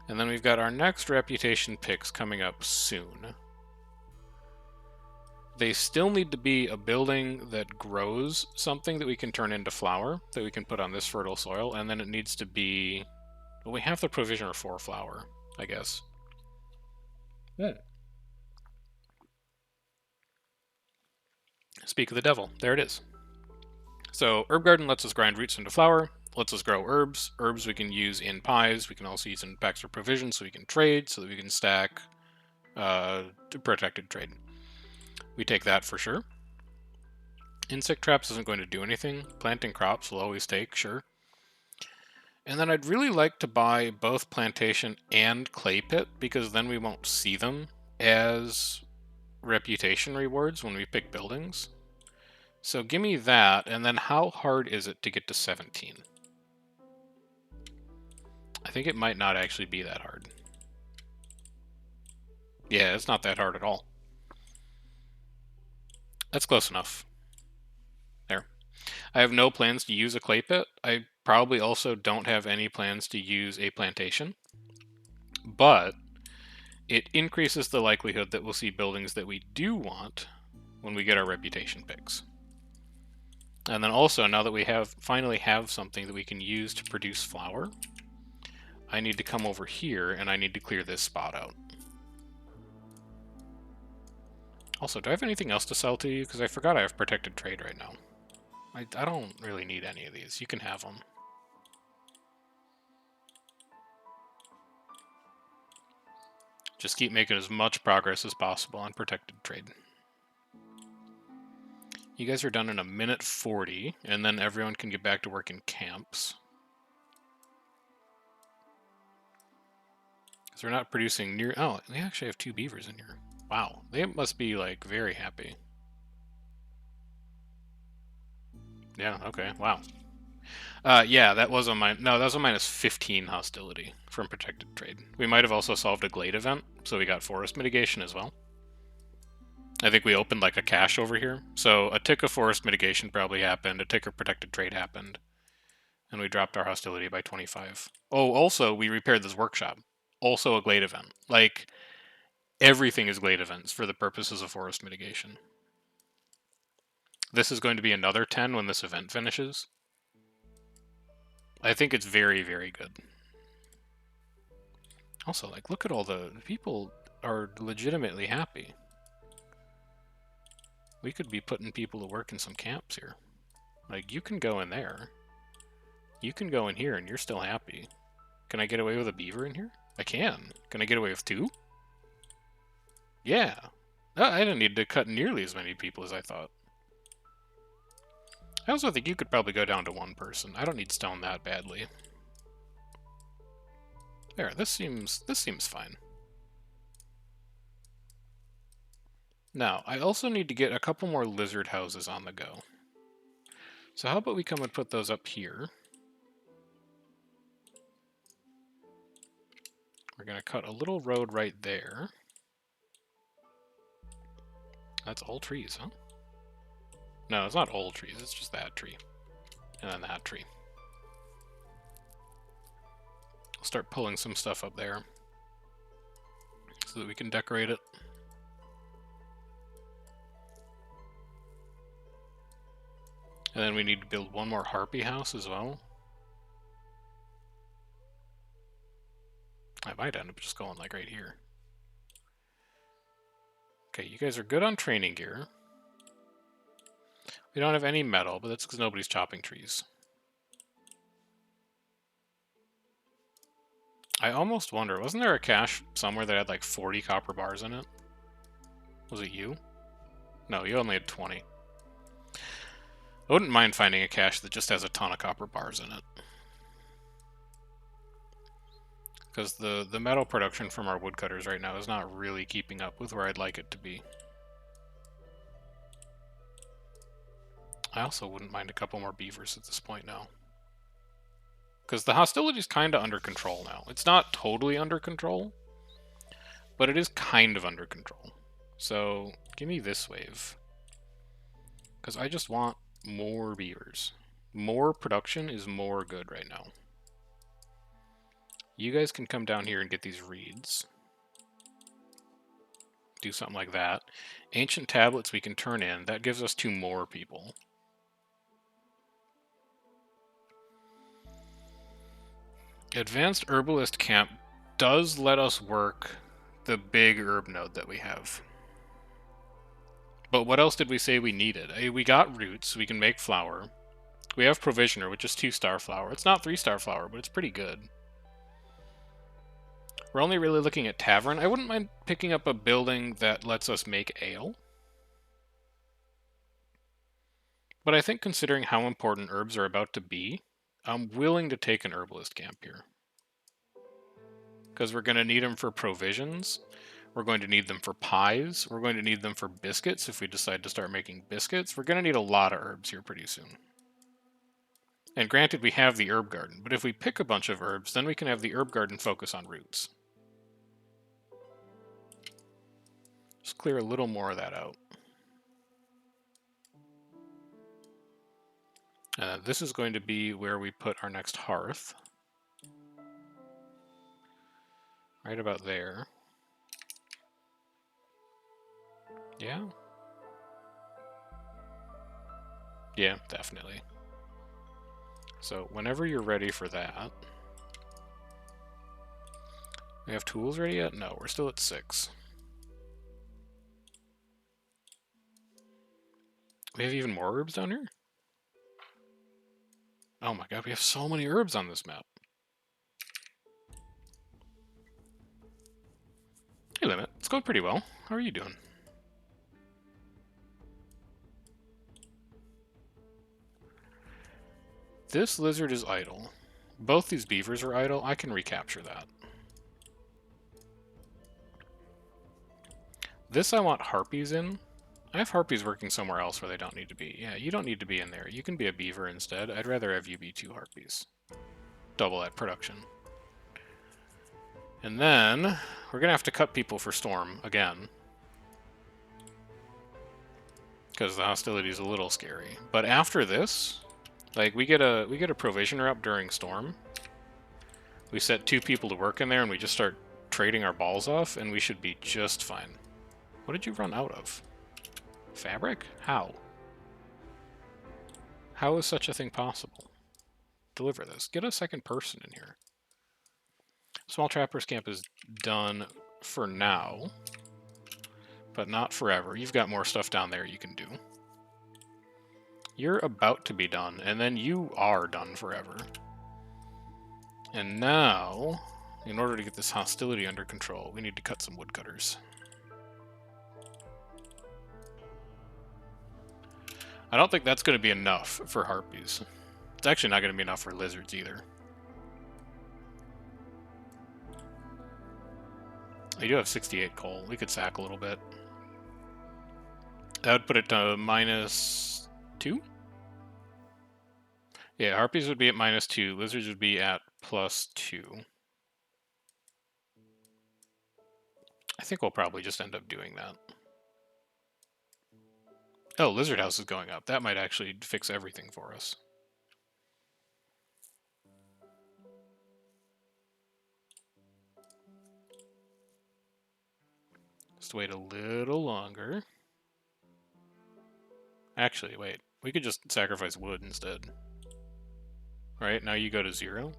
And then we've got our next reputation picks coming up soon. They still need to be a building that grows something that we can turn into flour, that we can put on this fertile soil, and then it needs to be... Well, we have the provisioner for flour, I guess. Speak of the devil. There it is. So herb garden lets us grind roots into flour, lets us grow herbs. Herbs we can use in pies. We can also use in packs for provision, so we can trade, so that we can stack protected trade. We take that for sure. Insect traps isn't going to do anything. Planting crops will always take, sure. And then I'd really like to buy both plantation and clay pit, because then we won't see them as reputation rewards when we pick buildings. So give me that, and then how hard is it to get to 17? I think it might not actually be that hard. Yeah, it's not that hard at all. That's close enough. There. I have no plans to use a clay pit. I probably also don't have any plans to use a plantation. But it increases the likelihood that we'll see buildings that we do want when we get our reputation picks. And then also, now that we finally have something that we can use to produce flour, I need to come over here and I need to clear this spot out. Also, do I have anything else to sell to you? Because I forgot I have protected trade right now. I don't really need any of these. You can have them. Just keep making as much progress as possible on protected trade. You guys are done in 1:40, and then everyone can get back to work in camps. Because we're not producing near... Oh, we actually have 2 beavers in here. Wow, they must be, like, very happy. Yeah, okay, wow. Yeah, that was a no, that was a -15 hostility from protected trade. We might have also solved a glade event, so we got forest mitigation as well. I think we opened like a cache over here. So a tick of forest mitigation probably happened, a tick of protected trade happened, and we dropped our hostility by 25. Oh, also, we repaired this workshop. Also a glade event. Like, everything is glade events for the purposes of forest mitigation. This is going to be another 10 when this event finishes. I think it's very, very good. Also, like, look at all the people are legitimately happy. We could be putting people to work in some camps here. Like, you can go in there. You can go in here and you're still happy. Can I get away with a beaver in here? I can. Can I get away with 2? Yeah. I didn't need to cut nearly as many people as I thought. I also think you could probably go down to 1 person. I don't need stone that badly. There, this seems fine. Now, I also need to get a couple more lizard houses on the go. So how about we come and put those up here? We're going to cut a little road right there. That's all trees, huh? No, it's not all trees, it's just that tree. And then that tree. I'll start pulling some stuff up there so that we can decorate it. And then we need to build 1 more harpy house as well. I might end up just going like right here. Okay, you guys are good on training gear. We don't have any metal, but that's because nobody's chopping trees. I almost wonder, wasn't there a cache somewhere that had like 40 copper bars in it? Was it you? No, you only had 20. I wouldn't mind finding a cache that just has a ton of copper bars in it. Because the metal production from our woodcutters right now is not really keeping up with where I'd like it to be. I also wouldn't mind a couple more beavers at this point now. Because the hostility is kind of under control now. It's not totally under control, but it is kind of under control. So, give me this wave. Because I just want more beavers. More production is more good right now. You guys can come down here and get these reeds. Do something like that. Ancient tablets we can turn in. That gives us 2 more people. Advanced Herbalist Camp does let us work the big herb node that we have. But what else did we say we needed? We got roots, we can make flour. We have Provisioner, which is 2-star flour. It's not 3-star flour, but it's pretty good. We're only really looking at Tavern. I wouldn't mind picking up a building that lets us make ale. But I think considering how important herbs are about to be, I'm willing to take an Herbalist Camp here. Because we're going to need them for provisions. We're going to need them for pies. We're going to need them for biscuits if we decide to start making biscuits. We're going to need a lot of herbs here pretty soon. And granted, we have the herb garden, but if we pick a bunch of herbs, then we can have the herb garden focus on roots. Just clear a little more of that out. This is going to be where we put our next hearth. Right about there. Yeah? Yeah, definitely. So whenever you're ready for that... We have tools ready yet? No, we're still at 6. We have even more herbs down here? Oh my god, we have so many herbs on this map. Hey Limit, it's going pretty well. How are you doing? This lizard is idle. Both these beavers are idle. I can recapture that. This I want harpies in. I have harpies working somewhere else where they don't need to be. Yeah, you don't need to be in there. You can be a beaver instead. I'd rather have you be 2 harpies. Double that production. And then, we're going to have to cut people for Storm again. Because the hostility is a little scary. But after this, like, we get a provisioner up during Storm. We set 2 people to work in there and we just start trading our balls off and we should be just fine. What did you run out of? Fabric? How? How is such a thing possible? Deliver this. Get a second person in here. Small Trapper's Camp is done for now, but not forever. You've got more stuff down there you can do. You're about to be done, and then you are done forever. And now, in order to get this hostility under control, we need to cut some woodcutters. I don't think that's going to be enough for harpies. It's actually not going to be enough for lizards either. I do have 68 coal. We could sack a little bit. That would put it to -2? Yeah, harpies would be at -2. Lizards would be at +2. I think we'll probably just end up doing that. Oh, Lizard House is going up. That might actually fix everything for us. Just wait a little longer. Actually, wait. We could just sacrifice wood instead. Right, now you go to 0.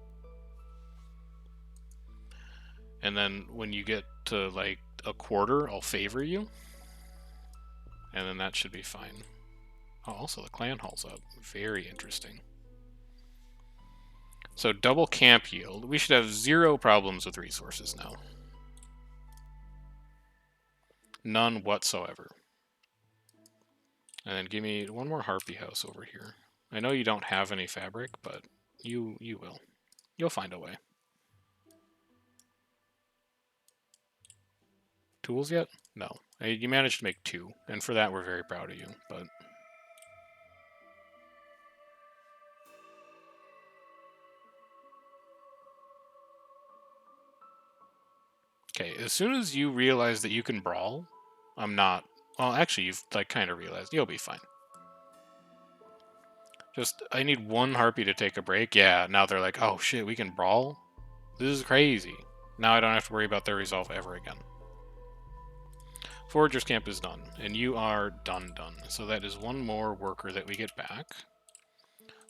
And then when you get to, like, a quarter, I'll favor you. And then that should be fine. Oh, also the clan hall's up. Very interesting. So double camp yield. We should have 0 problems with resources now. None whatsoever. And then give me one more harpy house over here. I know you don't have any fabric, but you will. You'll find a way. Tools yet? No. You managed to make 2, and for that we're very proud of you, but... Okay, as soon as you realize that you can brawl, I'm not... Well, actually, you've, like, kind of realized. You'll be fine. Just, I need 1 harpy to take a break. Yeah, now they're like, oh shit, we can brawl? This is crazy. Now I don't have to worry about their resolve ever again. Forager's camp is done, and you are done. So that is one more worker that we get back.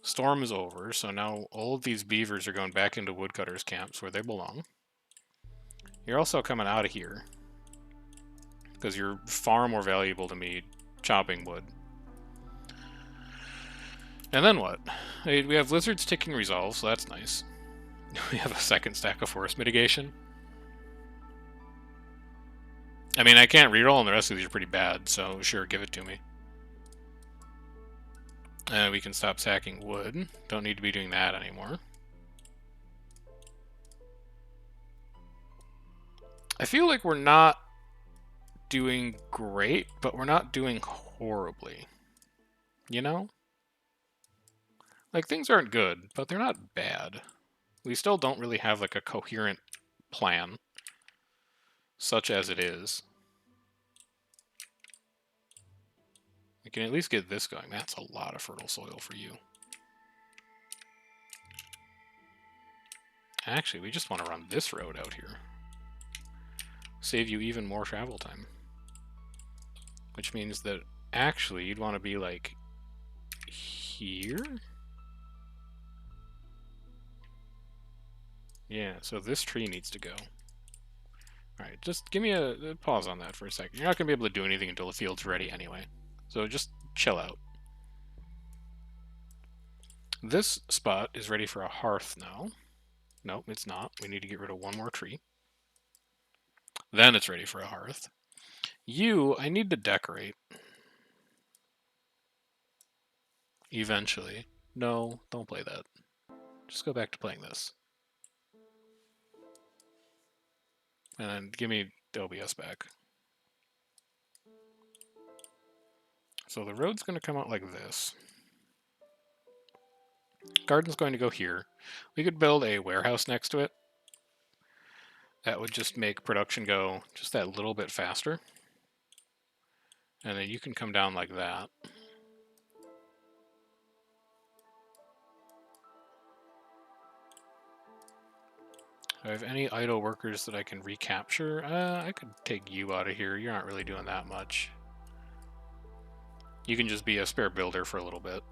Storm is over, so now all of these beavers are going back into woodcutters' camps where they belong. You're also coming out of here, because you're far more valuable to me chopping wood. And then what? We have lizards taking resolve, so that's nice. We have a second stack of forest mitigation. I mean, I can't reroll, and the rest of these are pretty bad, so sure, give it to me. We can stop sacking wood. Don't need to be doing that anymore. I feel like we're not doing great, but we're not doing horribly. You know? Like, things aren't good, but they're not bad. We still don't really have, like, a coherent plan, such as it is. We can at least get this going. That's a lot of fertile soil for you. Actually, we just want to run this road out here. Save you even more travel time. Which means that, actually, you'd want to be, like, here? Yeah, so this tree needs to go. Alright, just give me a pause on that for a second. You're not going to be able to do anything until the field's ready anyway. So just chill out. This spot is ready for a hearth now. Nope, it's not. We need to get rid of one more tree. Then it's ready for a hearth. You, I need to decorate. Eventually. No, don't play that. Just go back to playing this. And then give me the OBS back. So the road's going to come out like this. Garden's going to go here. We could build a warehouse next to it. That would just make production go just that little bit faster. And then you can come down like that. Do I have any idle workers that I can recapture? I could take you out of here. You're not really doing that much. You can just be a spare builder for a little bit.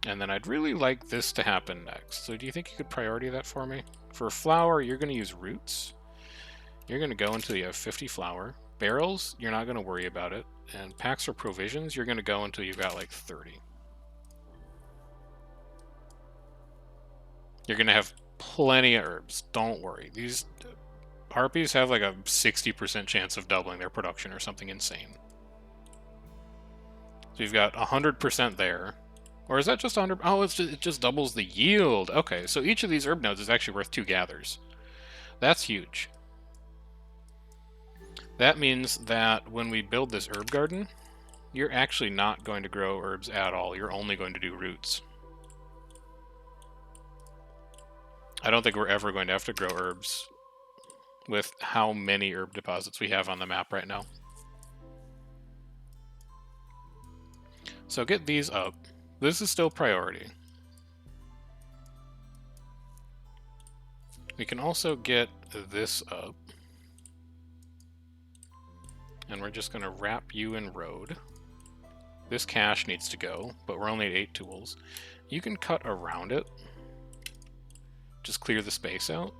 And then I'd really like this to happen next. So do you think you could priority that for me? For flour, you're going to use roots. You're going to go until you have 50 flour. Barrels, you're not going to worry about it. And packs for provisions, you're going to go until you've got like 30. You're going to have plenty of herbs. Don't worry. These harpies have like a 60% chance of doubling their production or something insane. So you've got 100% there. Or is that just 100? Oh, it just doubles the yield. Okay, so each of these herb nodes is actually worth 2 gathers. That's huge. That means that when we build this herb garden, you're actually not going to grow herbs at all. You're only going to do roots. I don't think we're ever going to have to grow herbs with how many herb deposits we have on the map right now. So get these up. This is still priority. We can also get this up. And we're just going to wrap you in road. This cache needs to go, but we're only at 8 tools. You can cut around it. Just clear the space out.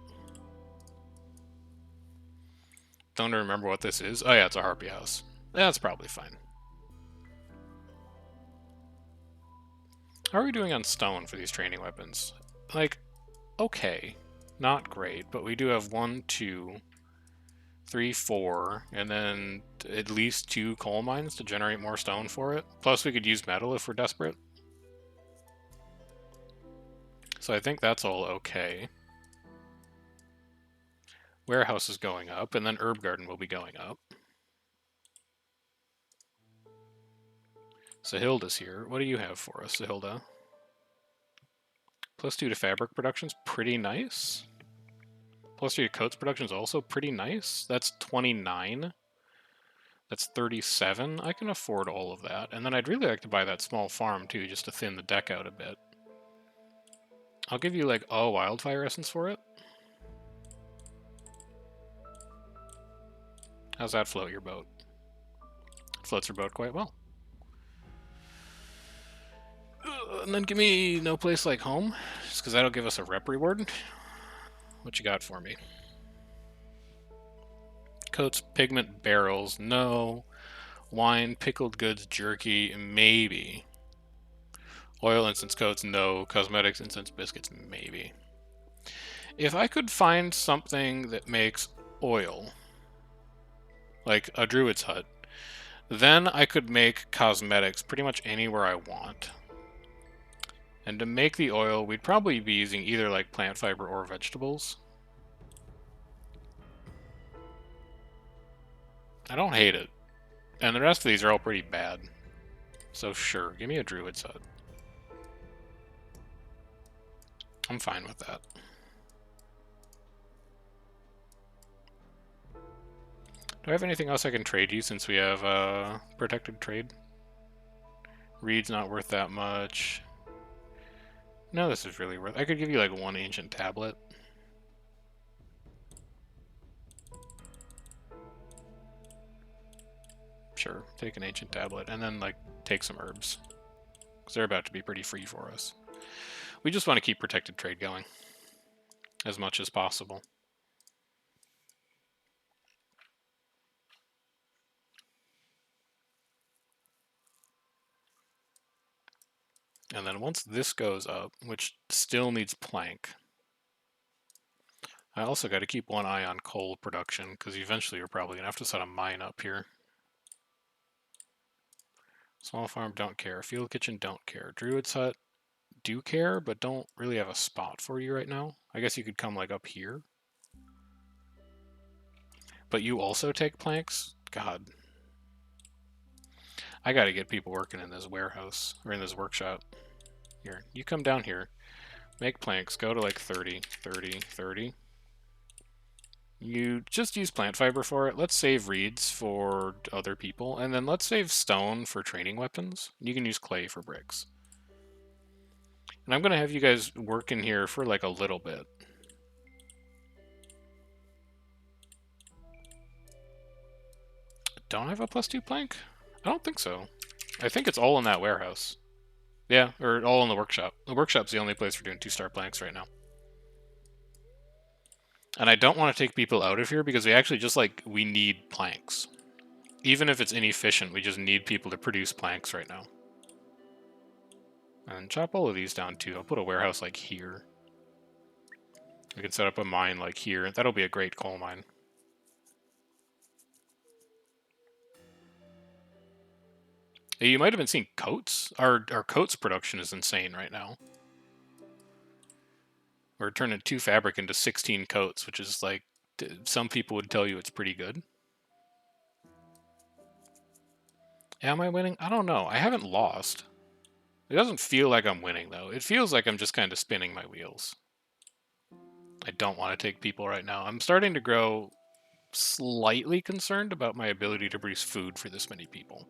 Don't remember what this is. Oh yeah, it's a harpy house. That's probably fine. How are we doing on stone for these training weapons? Like, okay. Not great, but we do have 1, 2, 3, 4, and then at least 2 coal mines to generate more stone for it. Plus we could use metal if we're desperate. So I think that's all okay. Warehouse is going up, and then herb garden will be going up. Sahilda's here. What do you have for us, Sahilda? +2 to fabric production's pretty nice. +3 to coats production's also pretty nice. That's 29. That's 37. I can afford all of that. And then I'd really like to buy that small farm too, just to thin the deck out a bit. I'll give you like a wildfire essence for it. How's that float your boat? It floats your boat quite well. And then give me no place like home, just because that'll give us a rep reward. What you got for me? Coats, pigment, barrels, no. Wine, pickled goods, jerky, maybe. Oil, incense coats, no. Cosmetics, incense biscuits, maybe. If I could find something that makes oil, like a druid's hut, then I could make cosmetics pretty much anywhere I want. And to make the oil, we'd probably be using either like plant fiber or vegetables. I don't hate it. And the rest of these are all pretty bad. So sure, give me a druid's hut. I'm fine with that. Do I have anything else I can trade you since we have protected trade? Reed's not worth that much. No, this is really worth... I could give you like one ancient tablet. Sure, take an ancient tablet, and then like take some herbs. Because they're about to be pretty free for us. We just want to keep protected trade going. As much as possible. And then once this goes up, which still needs plank, I also got to keep one eye on coal production, because eventually we're probably going to have to set a mine up here. Small farm, don't care. Field kitchen, don't care. Druid's hut, do care, but don't really have a spot for you right now. I guess you could come like up here. But you also take planks? God. I gotta get people working in this warehouse, or in this workshop. Here, you come down here, make planks, go to like 30, 30, 30. You just use plant fiber for it. Let's save reeds for other people, and then let's save stone for training weapons. You can use clay for bricks. And I'm gonna have you guys work in here for like a little bit. Don't I have a +2 plank? I don't think so. I think it's all in that warehouse. Yeah, or all in the workshop. The workshop's the only place for doing 2-star planks right now. And I don't want to take people out of here because we actually just like, we need planks. Even if it's inefficient, we just need people to produce planks right now. And chop all of these down too. I'll put a warehouse like here. We can set up a mine like here. That'll be a great coal mine. You might have been seeing coats. Our coats production is insane right now. We're turning 2 fabric into 16 coats, which is like, some people would tell you it's pretty good. Am I winning? I don't know. I haven't lost. It doesn't feel like I'm winning, though. It feels like I'm just kind of spinning my wheels. I don't want to take people right now. I'm starting to grow slightly concerned about my ability to produce food for this many people.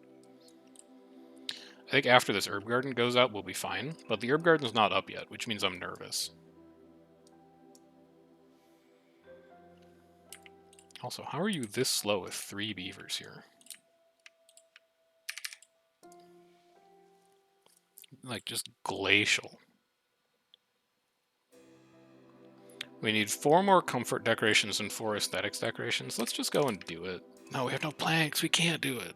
I think after this herb garden goes out, we'll be fine. But the herb garden's not up yet, which means I'm nervous. Also, how are you this slow with 3 beavers here? Like, just glacial. We need 4 more comfort decorations and 4 aesthetics decorations. Let's just go and do it. No, we have no planks. We can't do it.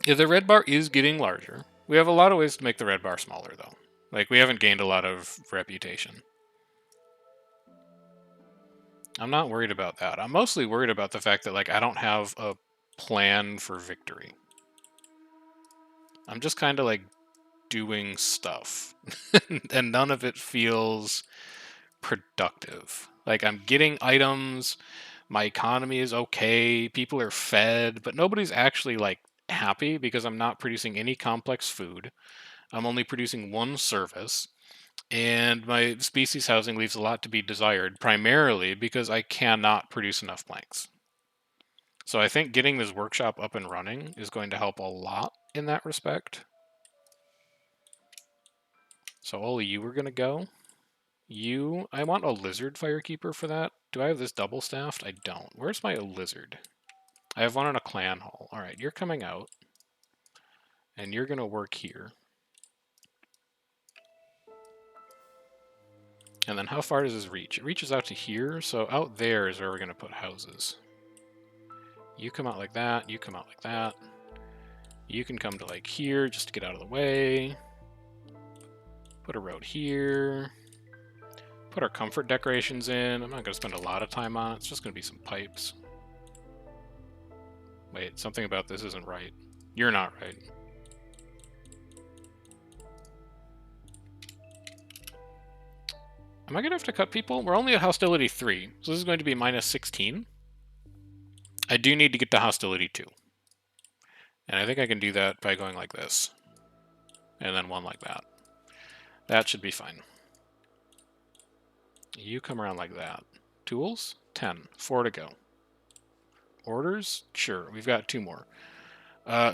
Yeah, the red bar is getting larger. We have a lot of ways to make the red bar smaller, though. Like, we haven't gained a lot of reputation. I'm not worried about that. I'm mostly worried about the fact that, like, I don't have a plan for victory. I'm just kind of, like, doing stuff. And none of it feels productive. Like, I'm getting items, my economy is okay, people are fed, but nobody's actually, like, happy because I'm not producing any complex food. I'm only producing 1 service, and my species housing leaves a lot to be desired, primarily because I cannot produce enough planks. So I think getting this workshop up and running is going to help a lot in that respect. So all of you are going to go. I want a lizard firekeeper for that Do I have this double-staffed? I don't. Where's my lizard? I have one in a clan hall. All right, you're coming out. And you're going to work here. And then how far does this reach? It reaches out to here, so out there is where we're going to put houses. You come out like that, you come out like that. You can come to like here just to get out of the way. Put a road here. Put our comfort decorations in. I'm not going to spend a lot of time on it. It's just going to be some pipes. Wait, something about this isn't right. You're not right. Am I going to have to cut people? We're only at hostility 3, so this is going to be minus 16. I do need to get to hostility 2. And I think I can do that by going like this. And then one like that. That should be fine. You come around like that. Tools? 10. 4 to go. Orders? Sure, we've got 2 more.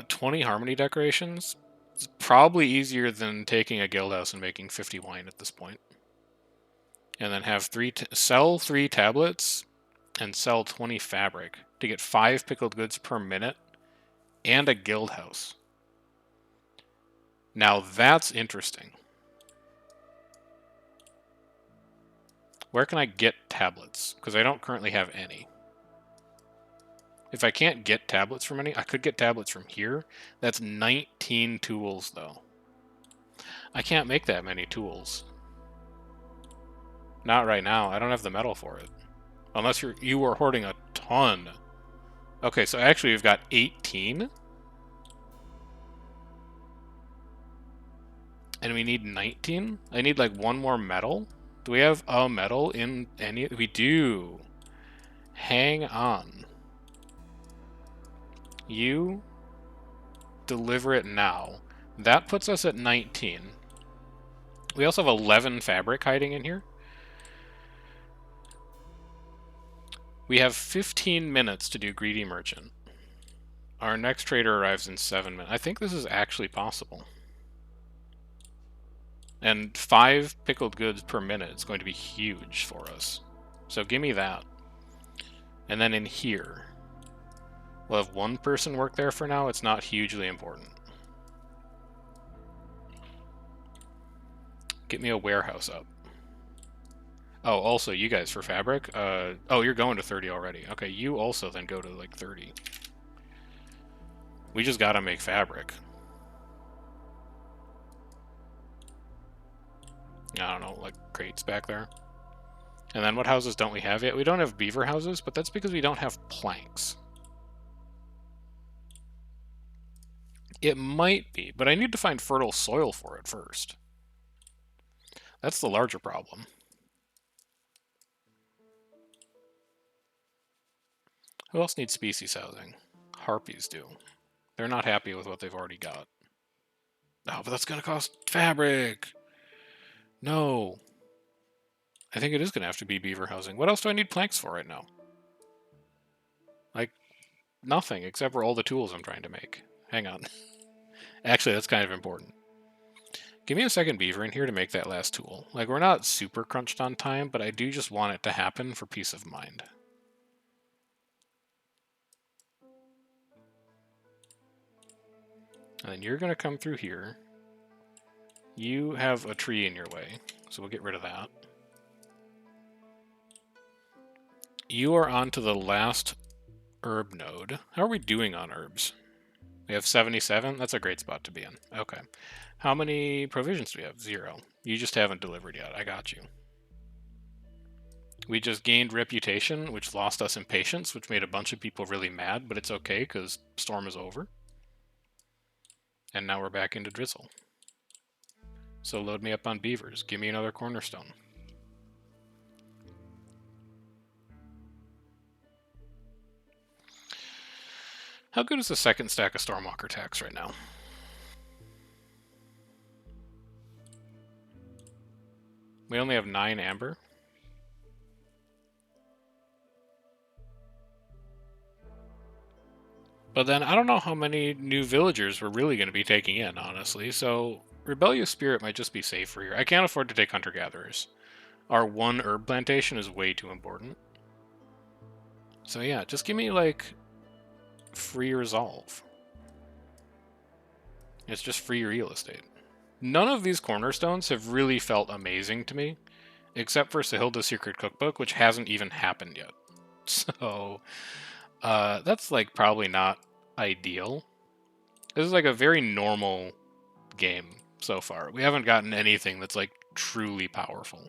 20 harmony decorations? It's probably easier than taking a guild house and making 50 wine at this point. And then have sell 3 tablets and sell 20 fabric to get 5 pickled goods per minute and a guild house. Now that's interesting. Where can I get tablets? Because I don't currently have any. If I can't get tablets from any, I could get tablets from here. That's 19 tools, though. I can't make that many tools. Not right now. I don't have the metal for it. Unless you are hoarding a ton. Okay, so actually we've got 18. And we need 19? I need like 1 more metal? Do we have a metal in any? We do. Hang on. You deliver it now. That puts us at 19. We also have 11 fabric hiding in here. We have 15 minutes to do Greedy Merchant. Our next trader arrives in 7 minutes. I think this is actually possible. And 5 pickled goods per minute is going to be huge for us. So give me that. And then in here, we'll have 1 person work there for now. It's not hugely important. Get me a warehouse up. Oh, also, you guys for fabric. Oh, you're going to 30 already. Okay, you also then go to like 30. We just gotta make fabric. I don't know, like crates back there. And then what houses don't we have yet? We don't have beaver houses, but that's because we don't have planks. It might be, but I need to find fertile soil for it first. That's the larger problem. Who else needs species housing? Harpies do. They're not happy with what they've already got. Oh, but that's going to cost fabric. No. I think it is going to have to be beaver housing. What else do I need planks for right now? Like, nothing, except for all the tools I'm trying to make. Hang on. Actually, that's kind of important. Give me a second beaver in here to make that last tool. Like, we're not super crunched on time, but I do just want it to happen for peace of mind. And then you're going to come through here. You have a tree in your way, so we'll get rid of that. You are on to the last herb node. How are we doing on herbs? We have 77? That's a great spot to be in. Okay. How many provisions do we have? 0. You just haven't delivered yet. I got you. We just gained reputation, which lost us impatience, which made a bunch of people really mad, but it's okay because storm is over. And now we're back into drizzle. So load me up on beavers. Give me another cornerstone. How good is the second stack of Stormwalker tax right now? We only have 9 amber. But then I don't know how many new villagers we're really going to be taking in, honestly. So Rebellious Spirit might just be safer here. I can't afford to take Hunter-Gatherers. Our 1 herb plantation is way too important. So yeah, just give me, like, free resolve. It's just free real estate. None of these cornerstones have really felt amazing to me, except for Sahilda's Secret Cookbook, which hasn't even happened yet. So, that's, like, probably not ideal. This is, like, a very normal game so far. We haven't gotten anything that's, like, truly powerful.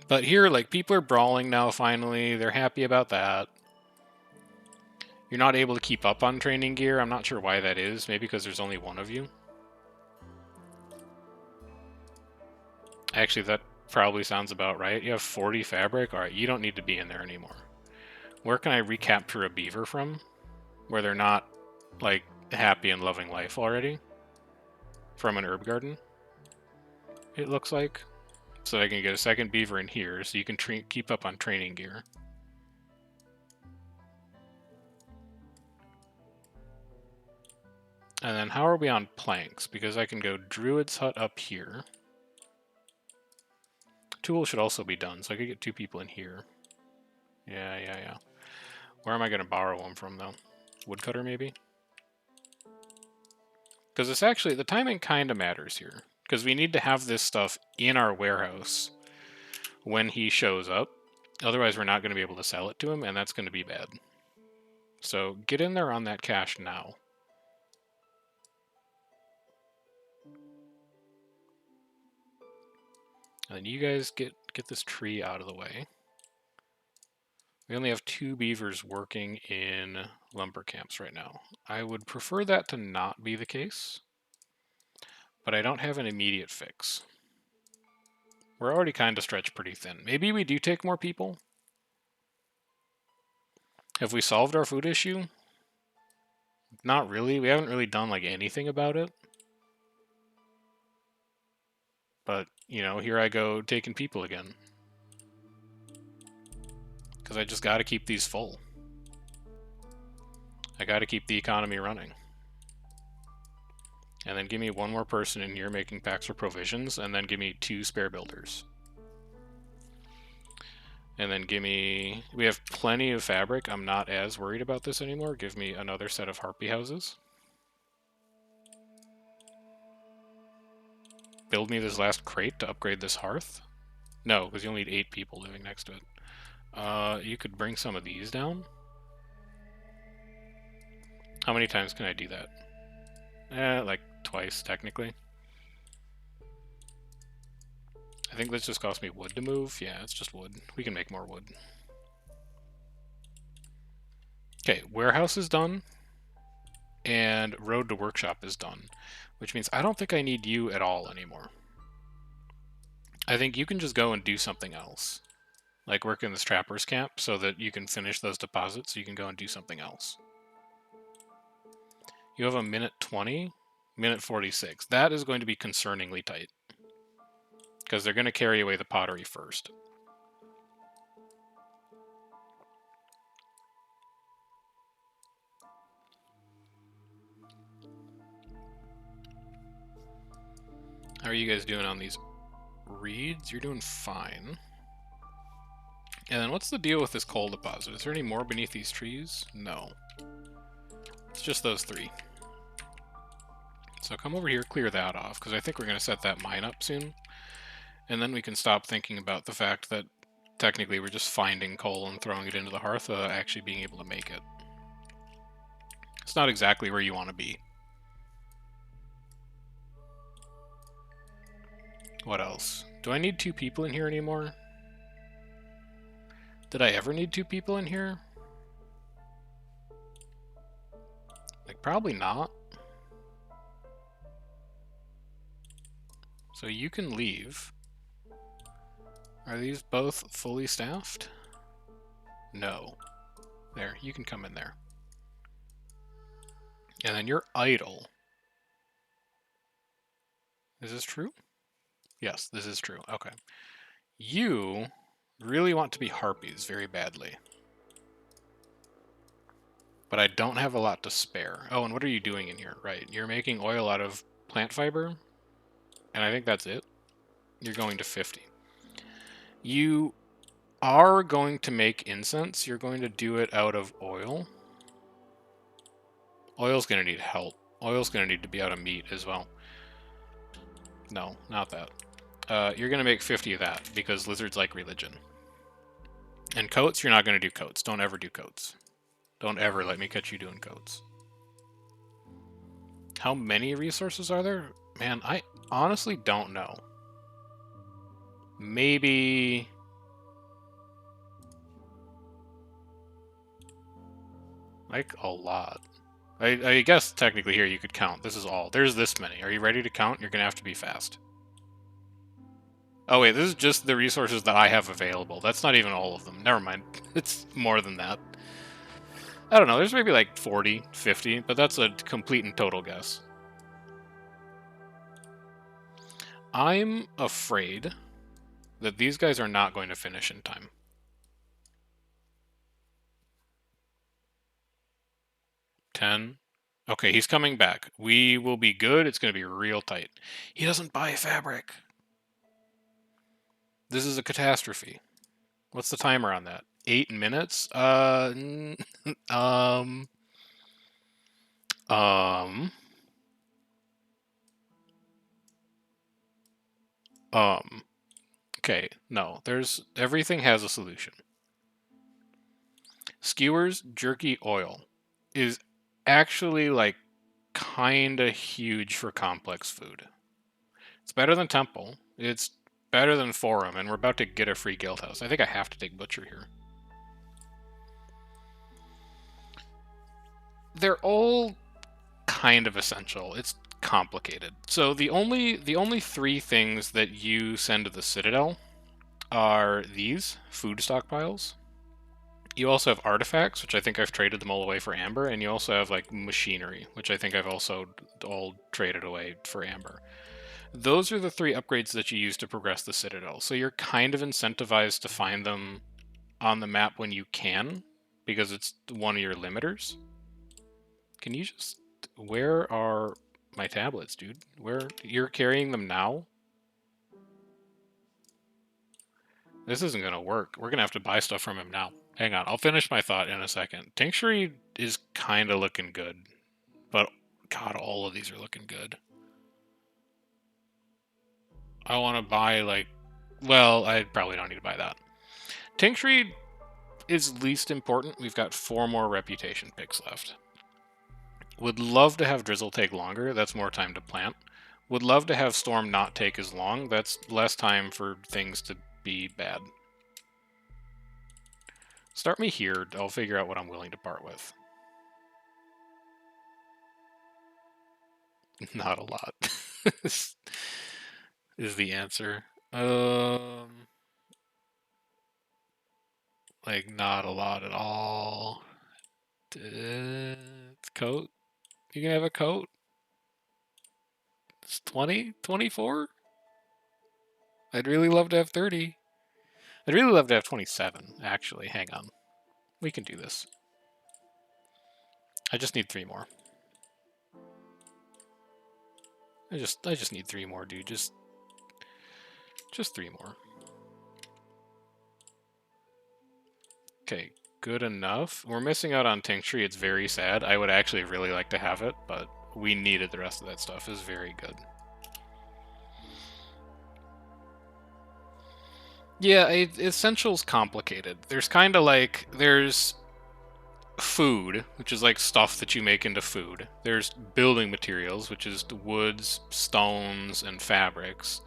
But here, like, people are brawling now, finally. They're happy about that. You're not able to keep up on training gear. I'm not sure why that is. Maybe because there's only one of you. Actually, that probably sounds about right. You have 40 fabric? Alright, you don't need to be in there anymore. Where can I recapture a beaver from? Where they're not, like, happy and loving life already? From an herb garden, it looks like. So I can get a second beaver in here, so you can keep up on training gear. And then how are we on planks? Because I can go Druid's Hut up here. Tool should also be done, so I could get 2 people in here. Yeah. Where am I going to borrow them from, though? Woodcutter, maybe? Because it's actually, the timing kind of matters here. Because we need to have this stuff in our warehouse when he shows up. Otherwise, we're not going to be able to sell it to him, and that's going to be bad. So get in there on that cash now. And then you guys get this tree out of the way. We only have 2 beavers working in lumber camps right now. I would prefer that to not be the case, but I don't have an immediate fix. We're already kind of stretched pretty thin. Maybe we do take more people? Have we solved our food issue? Not really. We haven't really done, like, anything about it. But, you know, here I go taking people again. Because I just got to keep these full. I got to keep the economy running. And then give me 1 more person in here making packs for provisions, and then give me 2 spare builders. And then give me... We have plenty of fabric. I'm not as worried about this anymore. Give me another set of harpy houses. Build me this last crate to upgrade this hearth. No, because you only need 8 people living next to it. You could bring some of these down. How many times can I do that? Like twice, technically. I think this just cost me wood to move. Yeah, it's just wood. We can make more wood. Okay, warehouse is done. And road to workshop is done. Which means I don't think I need you at all anymore. I think you can just go and do something else. Like work in this trapper's camp so that you can finish those deposits so you can go and do something else. You have a minute 20, minute 46. That is going to be concerningly tight. Because they're going to carry away the pottery first. How are you guys doing on these reeds? You're doing fine. And then what's the deal with this coal deposit? Is there any more beneath these trees? No. It's just those 3. So come over here, clear that off, because I think we're going to set that mine up soon. And then we can stop thinking about the fact that technically we're just finding coal and throwing it into the hearth without actually being able to make it. It's not exactly where you want to be. What else? Do I need 2 people in here anymore? Did I ever need 2 people in here? Like, probably not. So you can leave. Are these both fully staffed? No. There, you can come in there. And then you're idle. Is this true? Yes, this is true. Okay. You really want to be harpies very badly. But I don't have a lot to spare. Oh, and what are you doing in here? Right, you're making oil out of plant fiber. And I think that's it. You're going to 50. You are going to make incense, you're going to do it out of oil. Oil's going to need help. Oil's going to need to be out of meat as well. No, not that. You're going to make 50 of that, because lizards like religion. And coats, you're not going to do coats. Don't ever do coats. Don't ever let me catch you doing coats. How many resources are there? Man, I honestly don't know. Maybe... like, a lot. I guess technically here you could count. This is all. There's this many. Are you ready to count? You're going to have to be fast. Oh wait, this is just the resources that I have available. That's not even all of them. Never mind. It's more than that. I don't know, there's maybe like 40, 50, but that's a complete and total guess. I'm afraid that these guys are not going to finish in time. 10. Okay, he's coming back. We will be good. It's going to be real tight. He doesn't buy fabric. This is a catastrophe. What's the timer on that? 8 minutes? Okay, no. Everything has a solution. Skewers jerky oil is actually like kinda huge for complex food. It's better than Temple. It's better than Forum, and we're about to get a free guild house. I think I have to take Butcher here. They're all kind of essential. It's complicated. So the only 3 things that you send to the Citadel are these food stockpiles. You also have artifacts, which I think I've traded them all away for amber, and you also have like machinery, which I think I've also all traded away for amber. Those are the 3 upgrades that you use to progress the Citadel. So you're kind of incentivized to find them on the map when you can, because it's one of your limiters. Can you just... where are my tablets, dude? Where... you're carrying them now? This isn't going to work. We're going to have to buy stuff from him now. Hang on, I'll finish my thought in a second. Tinctury is kind of looking good, but God, all of these are looking good. I want to buy, like... well, I probably don't need to buy that. Tinctury is least important. We've got 4 more reputation picks left. Would love to have Drizzle take longer. That's more time to plant. Would love to have Storm not take as long. That's less time for things to be bad. Start me here. I'll figure out what I'm willing to part with. Not a lot is the answer. Like, not a lot at all. Coat? You can have a coat? It's 20? 24? I'd really love to have 30. I'd really love to have 27, actually. Hang on. We can do this. I just need 3 more. I just need 3 more, dude. Just 3 more. Okay, good enough. We're missing out on Tinctury. It's very sad. I would actually really like to have it, but we needed the rest of that stuff. It's very good. Yeah, Essential's complicated. There's kind of like... there's food, which is like stuff that you make into food. There's building materials, which is woods, stones, and fabrics.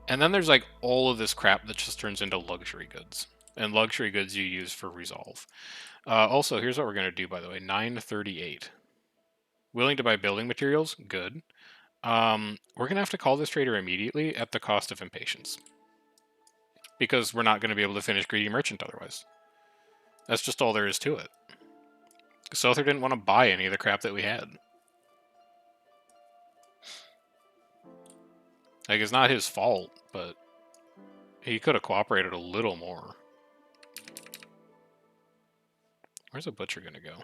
And then there's like all of this crap that just turns into luxury goods. And luxury goods you use for resolve. Also, here's what we're going to do, by the way. 938. Willing to buy building materials? Good. We're going to have to call this trader immediately at the cost of impatience. Because we're not going to be able to finish Greedy Merchant otherwise. That's just all there is to it. Sother didn't want to buy any of the crap that we had. Like, it's not his fault, but he could have cooperated a little more. Where's a butcher gonna go?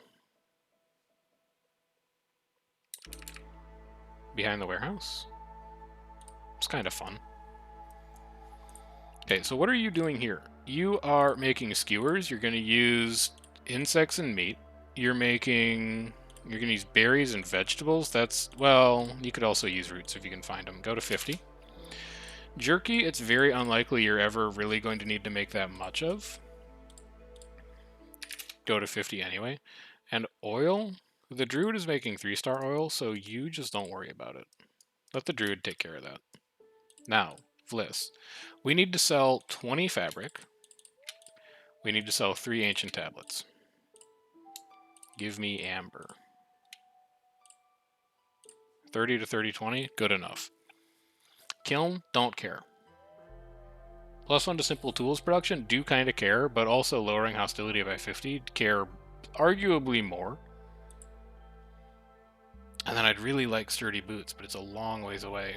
Behind the warehouse? It's kind of fun. Okay, so what are you doing here? You are making skewers. You're going to use insects and meat. You're going to use berries and vegetables. That's, well, you could also use roots if you can find them. Go to 50. Jerky, it's very unlikely you're ever really going to need to make that much of. Go to 50 anyway. And oil, the druid is making 3-star oil, so you just don't worry about it. Let the druid take care of that. Now, Fliss. We need to sell 20 fabric. We need to sell 3 ancient tablets. Give me amber. 30 to 30, 20, good enough. Kiln, don't care. +1 to simple tools production, do kind of care, but also lowering hostility by 50, care arguably more. And then I'd really like sturdy boots, but it's a long ways away.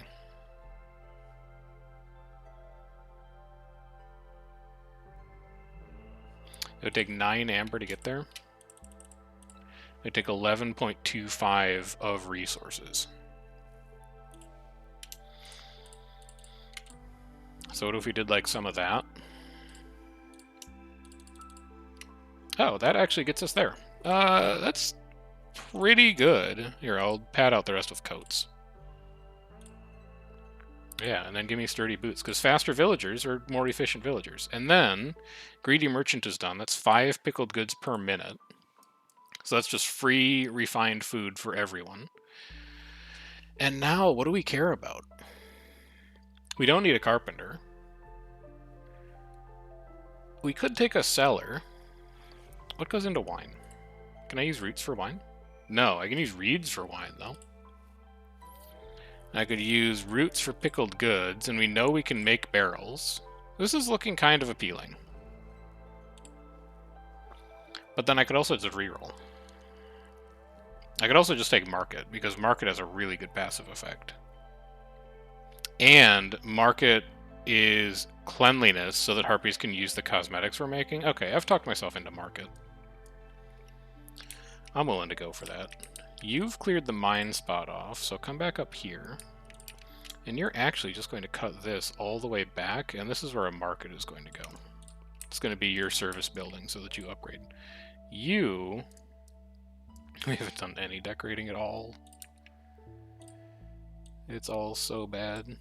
It would take 9 amber to get there. It would take 11.25 of resources. So what if we did like some of that? Oh, that actually gets us there. That's pretty good. Here, I'll pad out the rest with coats. Yeah, and then give me sturdy boots, because faster villagers are more efficient villagers. And then, greedy merchant is done. That's 5 pickled goods per minute. So that's just free, refined food for everyone. And now, what do we care about? We don't need a carpenter. We could take a cellar. What goes into wine? Can I use roots for wine? No, I can use reeds for wine, though. I could use roots for pickled goods, and we know we can make barrels. This is looking kind of appealing. But then I could also just reroll. I could also just take market, because market has a really good passive effect. And market is cleanliness, so that harpies can use the cosmetics we're making. Okay, I've talked myself into market. I'm willing to go for that. You've cleared the mine spot off, so come back up here. And you're actually just going to cut this all the way back, and this is where a market is going to go. It's going to be your service building so that you upgrade. You... We haven't done any decorating at all. It's all so bad.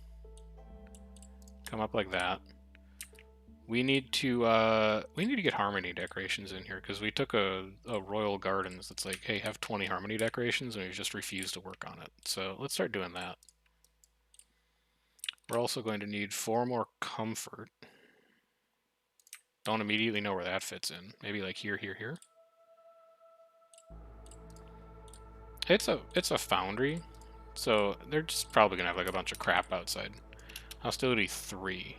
Come up like that. We need to get harmony decorations in here, because we took a royal gardens that's like, hey, have 20 harmony decorations, and we just refused to work on it. So let's start doing that. We're also going to need 4 more comfort. Don't immediately know where that fits in. Maybe like here, here, here. It's a foundry, so they're just probably gonna have like a bunch of crap outside. Hostility 3.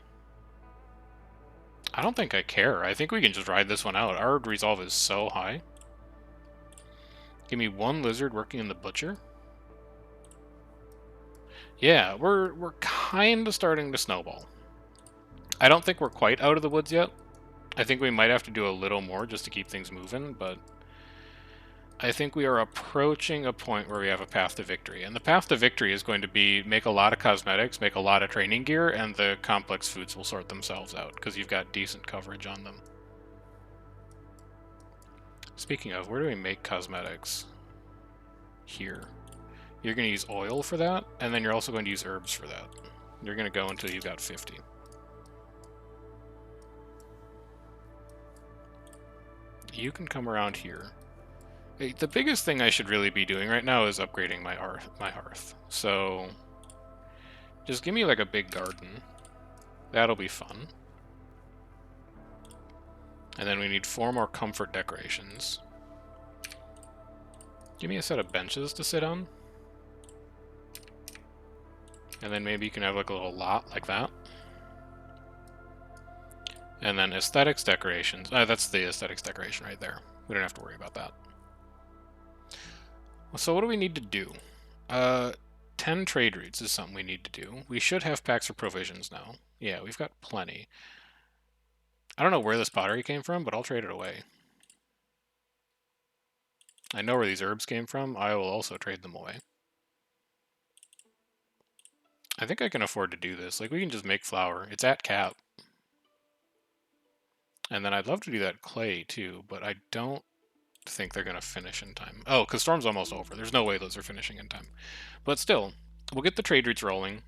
I don't think I care. I think we can just ride this one out. Our resolve is so high. Give me 1 lizard working in the butcher. Yeah, we're kind of starting to snowball. I don't think we're quite out of the woods yet. I think we might have to do a little more just to keep things moving, but I think we are approaching a point where we have a path to victory. And the path to victory is going to be make a lot of cosmetics, make a lot of training gear, and the complex foods will sort themselves out, because you've got decent coverage on them. Speaking of, where do we make cosmetics? Here. You're going to use oil for that, and then you're also going to use herbs for that. You're going to go until you've got 50. You can come around here. The biggest thing I should really be doing right now is upgrading my hearth. So, just give me like a big garden. That'll be fun. And then we need 4 more comfort decorations. Give me a set of benches to sit on. And then maybe you can have like a little lot like that. And then aesthetics decorations. That's the aesthetics decoration right there. We don't have to worry about that. So what do we need to do? 10 trade routes is something we need to do. We should have packs for provisions now. Yeah, we've got plenty. I don't know where this pottery came from, but I'll trade it away. I know where these herbs came from. I will also trade them away. I think I can afford to do this. Like, we can just make flour. It's at cap. And then I'd love to do that clay too, but I don't think they're going to finish in time. Oh, because storm's almost over. There's no way those are finishing in time. But still, we'll get the trade routes rolling.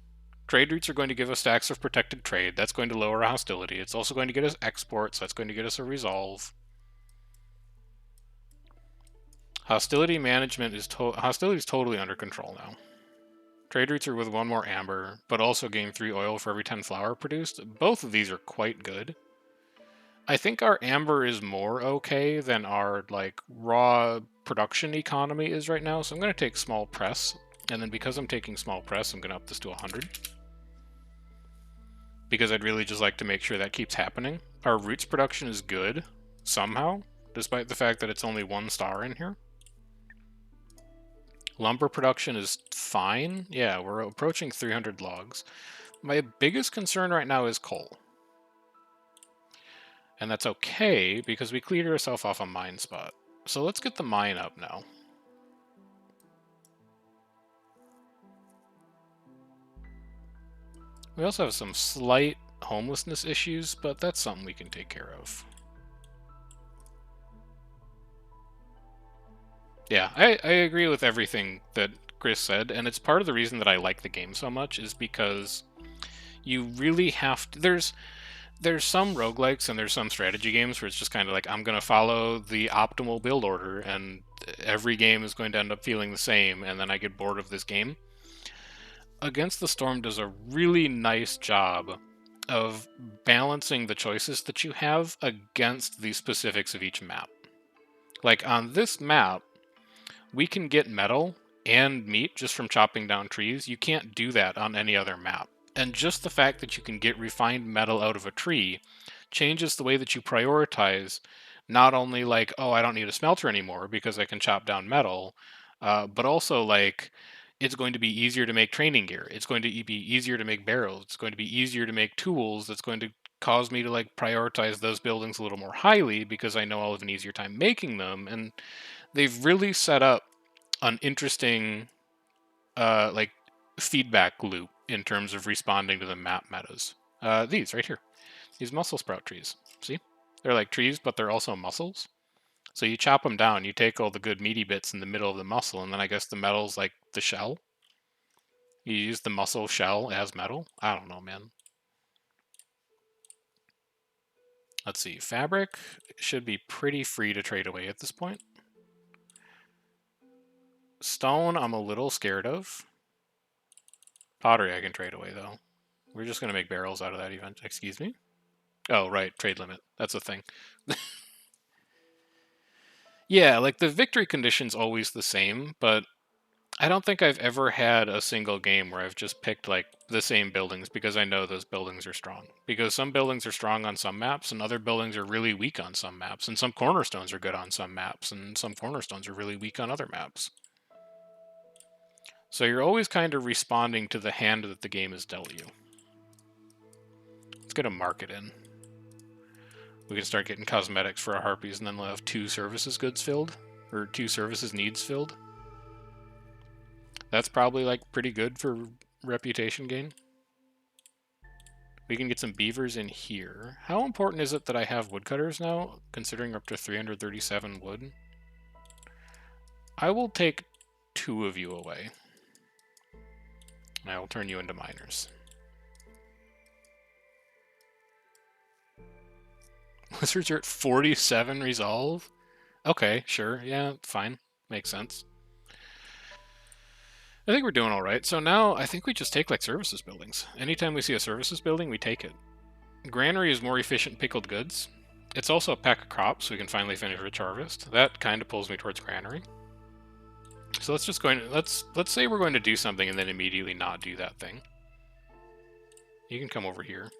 Trade routes are going to give us stacks of protected trade. That's going to lower our hostility. It's also going to get us exports. That's going to get us a resolve. Hostility management is hostility is totally under control now. Trade routes are with 1 more amber, but also gain 3 oil for every 10 flour produced. Both of these are quite good. I think our amber is more okay than our like raw production economy is right now, so I'm going to take small press, and then because I'm taking small press, I'm going to up this to 100. Because I'd really just like to make sure that keeps happening. Our roots production is good, somehow, despite the fact that it's only 1 star in here. Lumber production is fine. Yeah, we're approaching 300 logs. My biggest concern right now is coal. And that's okay, because we cleared ourselves off a mine spot. So let's get the mine up now. We also have some slight homelessness issues, but that's something we can take care of. Yeah, I agree with everything that Chris said, and it's part of the reason that I like the game so much, is because you really have to... There's some roguelikes and there's some strategy games where it's just kind of like, I'm going to follow the optimal build order, and every game is going to end up feeling the same, and then I get bored of this game. Against the Storm does a really nice job of balancing the choices that you have against the specifics of each map. Like on this map, we can get metal and meat just from chopping down trees. You can't do that on any other map. And just the fact that you can get refined metal out of a tree changes the way that you prioritize, not only like, oh, I don't need a smelter anymore because I can chop down metal, but also like, it's going to be easier to make training gear. It's going to be easier to make barrels. It's going to be easier to make tools. That's going to cause me to like prioritize those buildings a little more highly because I know I'll have an easier time making them. And they've really set up an interesting like feedback loop in terms of responding to the map metas. These right here, these mussel sprout trees. See, they're like trees, but they're also mussels. So you chop them down, you take all the good meaty bits in the middle of the mussel, and then I guess the metal's like the shell. You use the mussel shell as metal? I don't know, man. Let's see. Fabric should be pretty free to trade away at this point. Stone, I'm a little scared of. Pottery I can trade away, though. We're just going to make barrels out of that event. Excuse me? Oh, right. Trade limit. That's a thing. Yeah, like the victory condition's always the same, but I don't think I've ever had a single game where I've just picked like the same buildings because I know those buildings are strong. Because some buildings are strong on some maps and other buildings are really weak on some maps, and some cornerstones are good on some maps and some cornerstones are really weak on other maps. So you're always kind of responding to the hand that the game has dealt you. Let's get a market in. We can start getting cosmetics for our harpies, and then we'll have 2 services goods filled, or 2 services needs filled. That's probably like pretty good for reputation gain. We can get some beavers in here. How important is it that I have woodcutters now, considering up to 337 wood? I will take 2 of you away. And I will turn you into miners. Wizards are at 47 resolve? Okay, sure. Yeah, fine. Makes sense. I think we're doing all right. So now I think we just take like services buildings. Anytime we see a services building, we take it. Granary is more efficient pickled goods. It's also a pack of crops, so we can finally finish Rich Harvest. That kind of pulls me towards Granary. So let's just go in, let's say we're going to do something and then immediately not do that thing. You can come over here.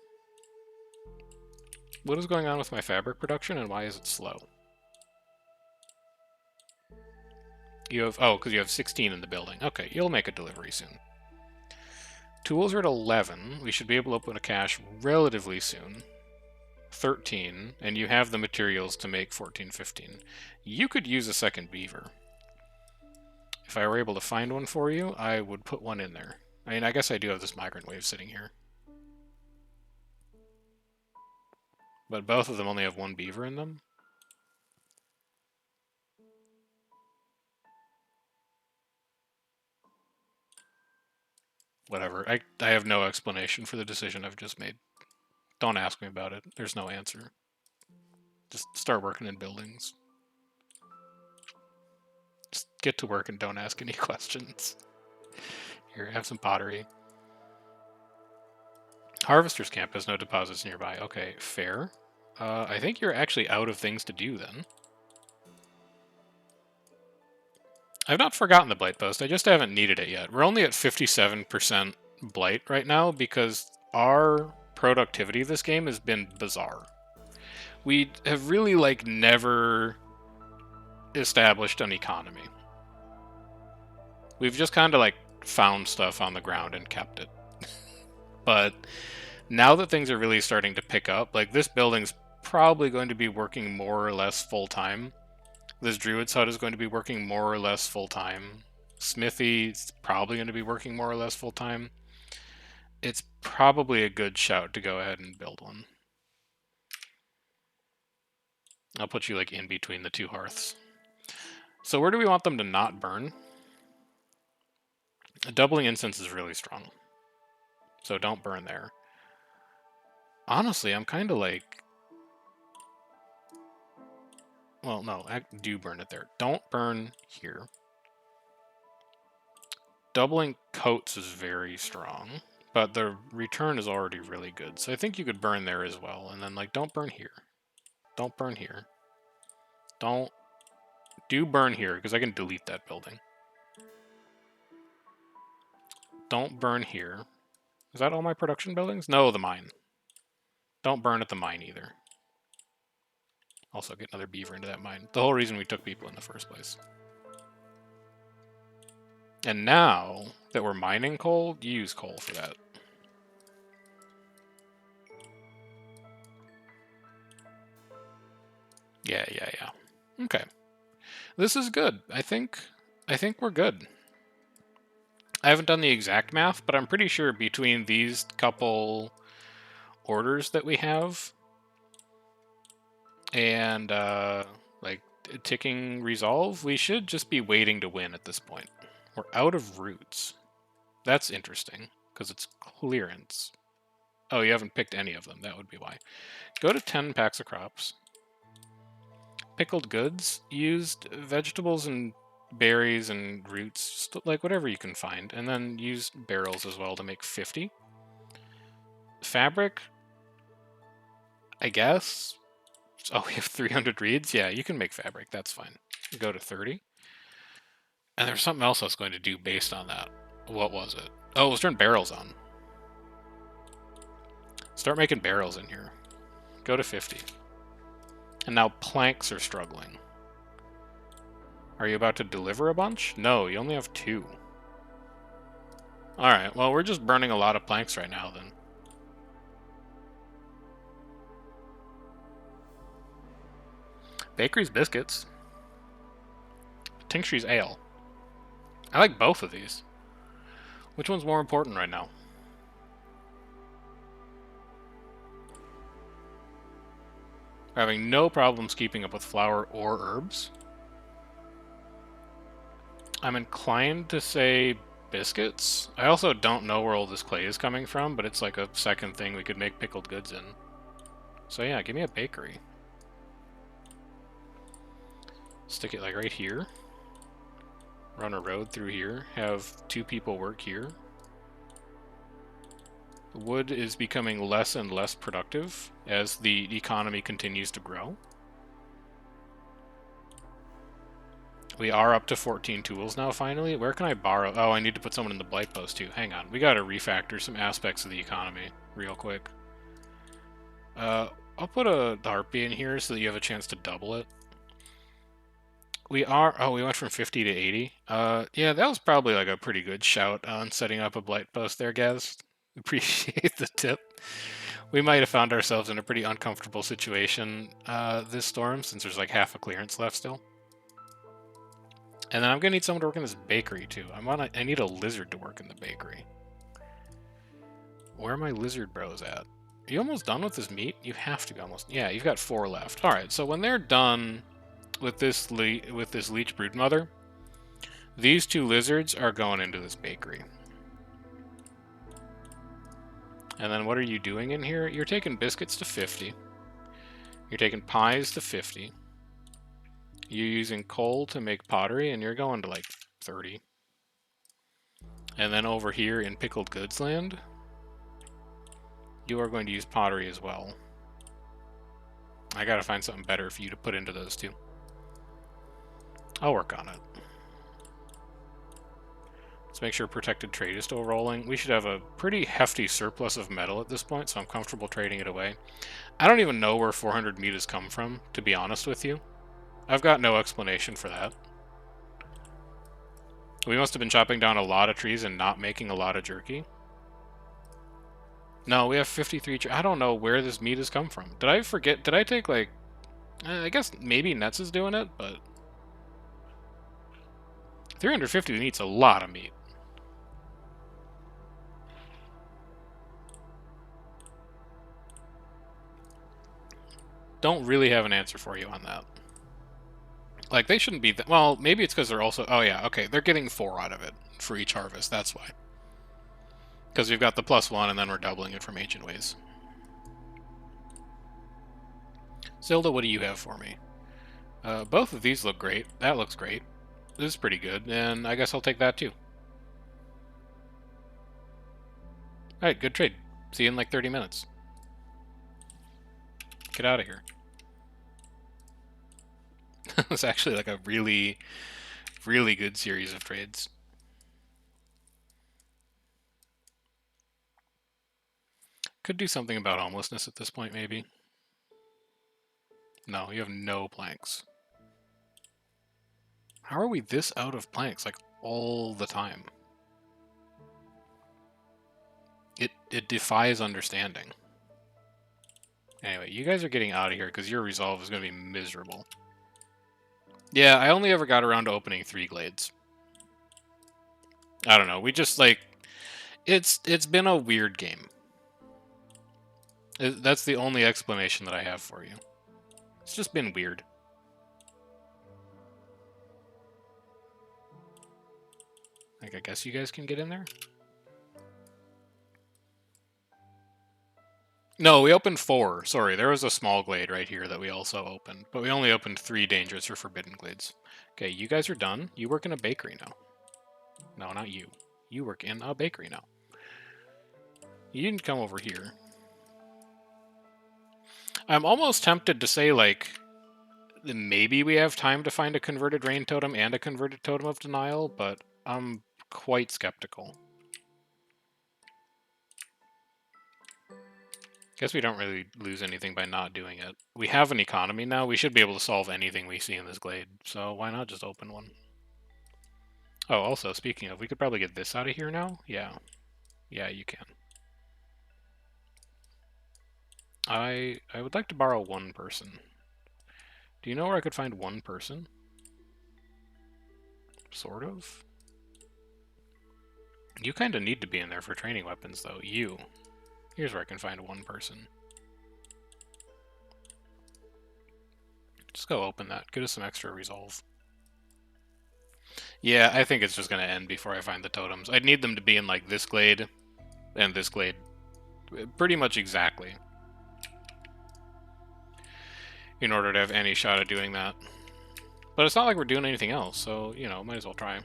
What is going on with my fabric production and why is it slow? You have, oh, because you have 16 in the building. Okay, you'll make a delivery soon. Tools are at 11. We should be able to open a cache relatively soon. 13, and you have the materials to make 14, 15. You could use a second beaver. If I were able to find one for you, I would put one in there. I mean, I guess I do have this migrant wave sitting here. but both of them only have 1 beaver in them. Whatever. I have no explanation for the decision I've just made. Don't ask me about it. There's no answer. Just start working in buildings. Just get to work and don't ask any questions. Here, have some pottery. Harvester's Camp has no deposits nearby. Okay, fair. I think you're actually out of things to do then. I've not forgotten the Blight Post, I just haven't needed it yet. We're only at 57% Blight right now because our productivity this game has been bizarre. We have really, like, never established an economy. We've just kind of, like, found stuff on the ground and kept it. But now that things are really starting to pick up, like, this building's probably going to be working more or less full-time. This Druid's Hut is going to be working more or less full-time. Smithy's probably going to be working more or less full-time. It's probably a good shout to go ahead and build one. I'll put you, like, in between the 2 hearths. So where do we want them to not burn? Doubling incense is really strong. So don't burn there. Honestly, I'm kind of like... Well, no, I do burn it there. Don't burn here. Doubling coats is very strong, but the return is already really good. So I think you could burn there as well. And then, like, don't burn here. Don't burn here. Do burn here, because I can delete that building. Don't burn here. Is that all my production buildings? No, the mine. Don't burn at the mine either. Also get another beaver into that mine. The whole reason we took people in the first place. And now that we're mining coal, use coal for that. Yeah. Okay. This is good. I think we're good. I haven't done the exact math, but I'm pretty sure between these couple orders that we have and like ticking resolve, we should just be waiting to win at this point. We're out of roots. That's interesting, because it's clearance. Oh, you haven't picked any of them. That would be why. Go to 10 packs of crops. Pickled goods. Used vegetables and berries and roots, like whatever you can find. And then use barrels as well to make 50. Fabric, I guess. Oh, we have 300 reeds? Yeah, you can make fabric. That's fine. Go to 30. And there's something else I was going to do based on that. What was it? Oh, let's turn barrels on. Start making barrels in here. Go to 50. And now planks are struggling. Are you about to deliver a bunch? No, you only have 2. Alright, well, we're just burning a lot of planks right now, then. Bakery's biscuits. Tincture's ale. I like both of these. Which one's more important right now? We're having no problems keeping up with flour or herbs. I'm inclined to say biscuits. I also don't know where all this clay is coming from, but it's like a second thing we could make pickled goods in. So yeah, give me a bakery. Stick it like right here. Run a road through here. Have 2 people work here. Wood is becoming less and less productive as the economy continues to grow. We are up to 14 tools now, finally. Where can I borrow? Oh, I need to put someone in the Blight Post, too. Hang on. We gotta refactor some aspects of the economy real quick. I'll put a Harpy in here so that you have a chance to double it. We are... Oh, we went from 50 to 80. Yeah, that was probably like a pretty good shout on setting up a Blight Post there, Gaz. Appreciate the tip. We might have found ourselves in a pretty uncomfortable situation this storm, since there's like half a clearance left still. And then I'm gonna need someone to work in this bakery too. I need a lizard to work in the bakery. Where are my lizard bros at? Are you almost done with this meat? You have to be almost. Yeah, you've got 4 left. All right, so when they're done with this leech brood mother, these 2 lizards are going into this bakery. And then what are you doing in here? You're taking biscuits to 50. You're taking pies to 50. You're using coal to make pottery, and you're going to like 30. And then over here in Pickled Goods Land, you are going to use pottery as well. I gotta find something better for you to put into those 2. I'll work on it. Let's make sure protected trade is still rolling. We should have a pretty hefty surplus of metal at this point, so I'm comfortable trading it away. I don't even know where 400 meat has come from, to be honest with you. I've got no explanation for that. We must have been chopping down a lot of trees and not making a lot of jerky. No, we have 53 I don't know where this meat has come from. Did I forget? Did I take, like... I guess maybe Nets is doing it, but... 350 meat's a lot of meat. Don't really have an answer for you on that. Like, they shouldn't be... well, maybe it's because they're also... oh, yeah, okay. They're getting 4 out of it for each harvest. That's why. Because we've got the +1, and then we're doubling it from Ancient Ways. Zilda, what do you have for me? Both of these look great. That looks great. This is pretty good, and I guess I'll take that too. Alright, good trade. See you in like 30 minutes. Get out of here. It's actually like a really, really good series of trades. Could do something about homelessness at this point, maybe. No, you have no planks. How are we this out of planks, like, all the time? It defies understanding. Anyway, you guys are getting out of here because your resolve is going to be miserable. Yeah, I only ever got around to opening 3 glades. I don't know, we just, like... It's been a weird game. That's the only explanation that I have for you. It's just been weird. Like, I guess you guys can get in there? No, we opened 4. Sorry, there was a small glade right here that we also opened. But we only opened 3 dangerous or forbidden glades. Okay, you guys are done. You work in a bakery now. No, not you. You work in a bakery now. You didn't come over here. I'm almost tempted to say, like, maybe we have time to find a converted rain totem and a converted totem of denial, but I'm quite skeptical. Guess we don't really lose anything by not doing it. We have an economy now. We should be able to solve anything we see in this glade, so why not just open one? Oh, also, speaking of, we could probably get this out of here now? Yeah. Yeah, you can. I would like to borrow 1 person. Do you know where I could find 1 person? Sort of. You kind of need to be in there for training weapons, though. You. Here's where I can find 1 person. Just go open that. Get us some extra resolve. Yeah, I think it's just going to end before I find the totems. I'd need them to be in, like, this glade and this glade. Pretty much exactly. In order to have any shot at doing that. But it's not like we're doing anything else, so, you know, might as well try.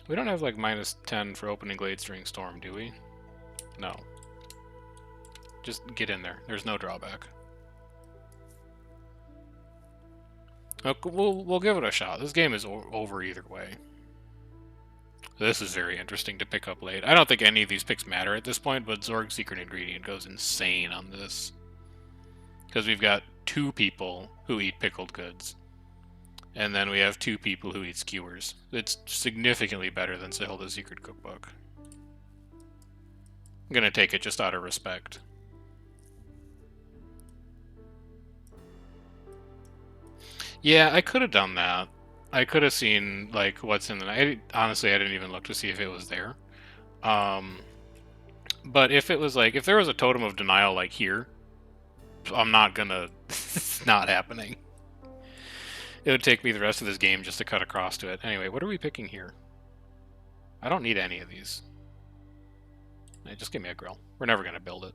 We don't have, like, -10 for opening glades during storm, do we? No. Just get in there. There's no drawback. Okay, we'll give it a shot. This game is over either way. This is very interesting to pick up late. I don't think any of these picks matter at this point, but Zorg's secret ingredient goes insane on this. Because we've got 2 people who eat pickled goods. And then we have 2 people who eat skewers. It's significantly better than Sahilda's secret cookbook. I'm gonna take it just out of respect. Yeah, I could have done that. I could have seen, like, what's in the... honestly, I didn't even look to see if it was there. But if it was like, if there was a totem of denial like here, I'm not gonna, it's not happening. It would take me the rest of this game just to cut across to it. Anyway, what are we picking here? I don't need any of these. Hey, just give me a grill. We're never gonna build it.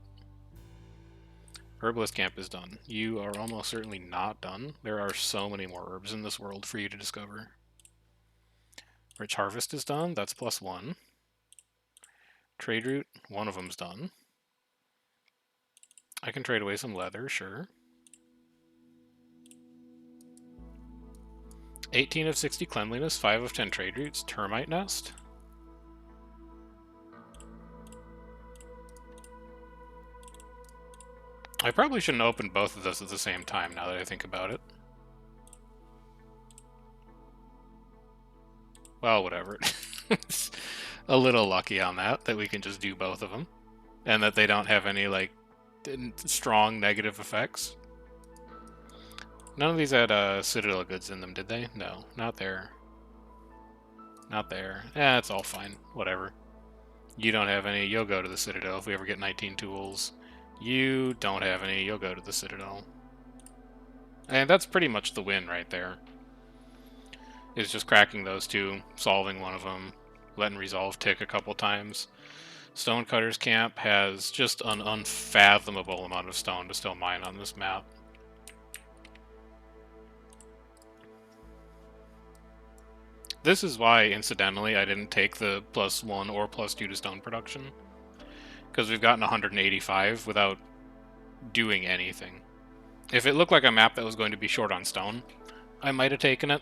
Herbalist camp is done. You are almost certainly not done. There are so many more herbs in this world for you to discover. Rich harvest is done. That's +1. Trade route, one of them's done. I can trade away some leather, sure. 18 of 60 cleanliness, 5 of 10 trade routes, termite nest. I probably shouldn't open both of those at the same time now that I think about it. Well, whatever. It's a little lucky on that we can just do both of them. And that they don't have any, like, strong negative effects. None of these had Citadel goods in them, did they? No, not there. Not there. Eh, it's all fine. Whatever. You don't have any, you'll go to the Citadel if we ever get 19 tools. You don't have any, you'll go to the Citadel. And that's pretty much the win right there. Is just cracking those two, solving one of them, letting resolve tick a couple times. Stonecutter's camp has just an unfathomable amount of stone to still mine on this map. This is why, incidentally, I didn't take the +1 or +2 to stone production. Because we've gotten 185 without doing anything. If it looked like a map that was going to be short on stone, I might have taken it.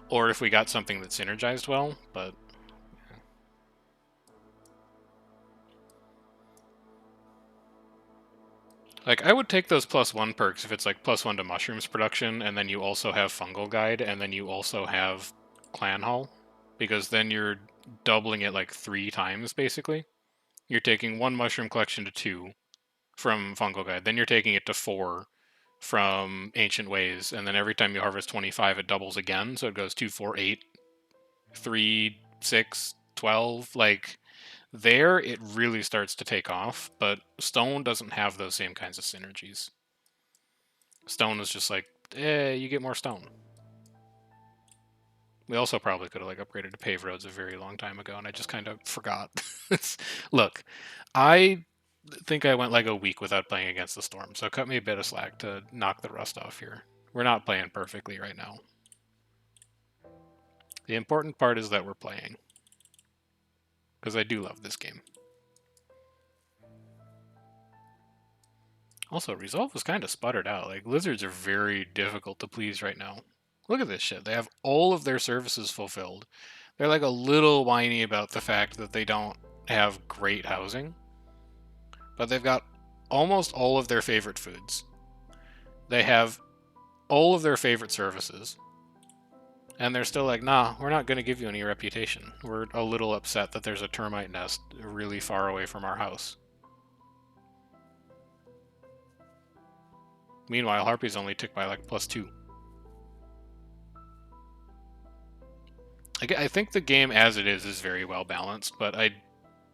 Or if we got something that synergized well, but... yeah. Like, I would take those +1 perks if it's like +1 to mushrooms production, and then you also have fungal guide, and then you also have clan hall, because then you're doubling it like 3 times, basically. You're taking 1 mushroom collection to 2 from fungal guide, then you're taking it to 4 from ancient ways, and then every time you harvest 25 it doubles again, so it goes 2, 4, 8, 3, 6, 12, like, there it really starts to take off, but stone doesn't have those same kinds of synergies. Stone is just like, you get more stone. We also probably could have like upgraded to paved roads a very long time ago, and I just kind of forgot. Look, I think I went like a week without playing against the Storm, so cut me a bit of slack to knock the rust off here. We're not playing perfectly right now. The important part is that we're playing. Because I do love this game. Also, Resolve was kind of sputtered out. Like, lizards are very difficult to please right now. Look at this shit. They have all of their services fulfilled. They're like a little whiny about the fact that they don't have great housing. But they've got almost all of their favorite foods. They have all of their favorite services. And they're still like, nah, we're not going to give you any reputation. We're a little upset that there's a termite nest really far away from our house. Meanwhile, Harpy's only ticked by like +2. I think the game as it is very well balanced, but I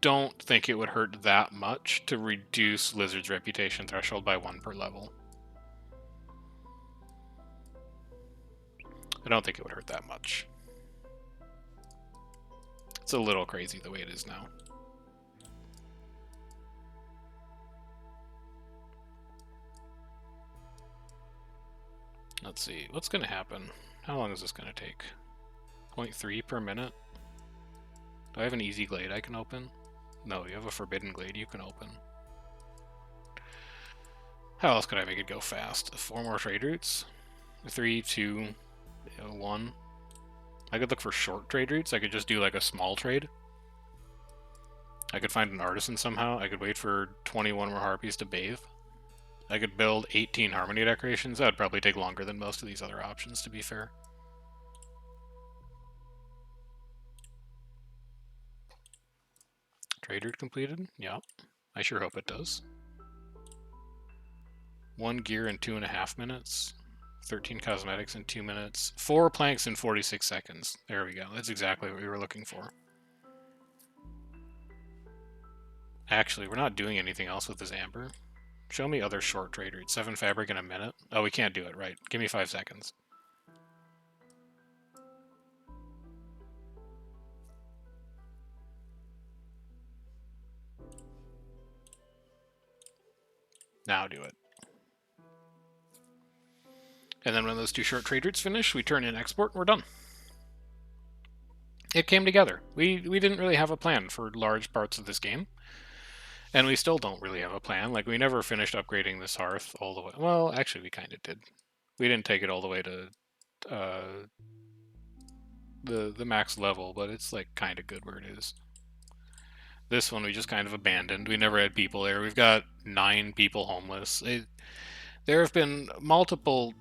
don't think it would hurt that much to reduce Lizard's reputation threshold by 1 per level. I don't think it would hurt that much. It's a little crazy the way it is now. Let's see, what's going to happen? How long is this going to take? 0.3 per minute? Do I have an easy glade I can open? No, you have a forbidden glade you can open. How else could I make it go fast? 4 more trade routes? 3, 2, 1. I could look for short trade routes. I could just do like a small trade. I could find an artisan somehow. I could wait for 21 more harpies to bathe. I could build 18 harmony decorations. That would probably take longer than most of these other options, to be fair. Trade route completed? Yeah. I sure hope it does. 1 gear in 2.5 minutes. 13 cosmetics in 2 minutes. 4 planks in 46 seconds. There we go. That's exactly what we were looking for. Actually, we're not doing anything else with this amber. Show me other short trade routes. 7 fabric in a minute. Oh, we can't do it, right. Give me 5 seconds. Now do it. And then when those 2 short trade routes finish, we turn in export and we're done. It came together. We didn't really have a plan for large parts of this game. And we still don't really have a plan. Like, we never finished upgrading this hearth all the way. Well, actually, we kind of did. We didn't take it all the way to the max level, but it's like kind of good where it is. This one we just kind of abandoned. We never had people there. We've got 9 people homeless. There have been multiple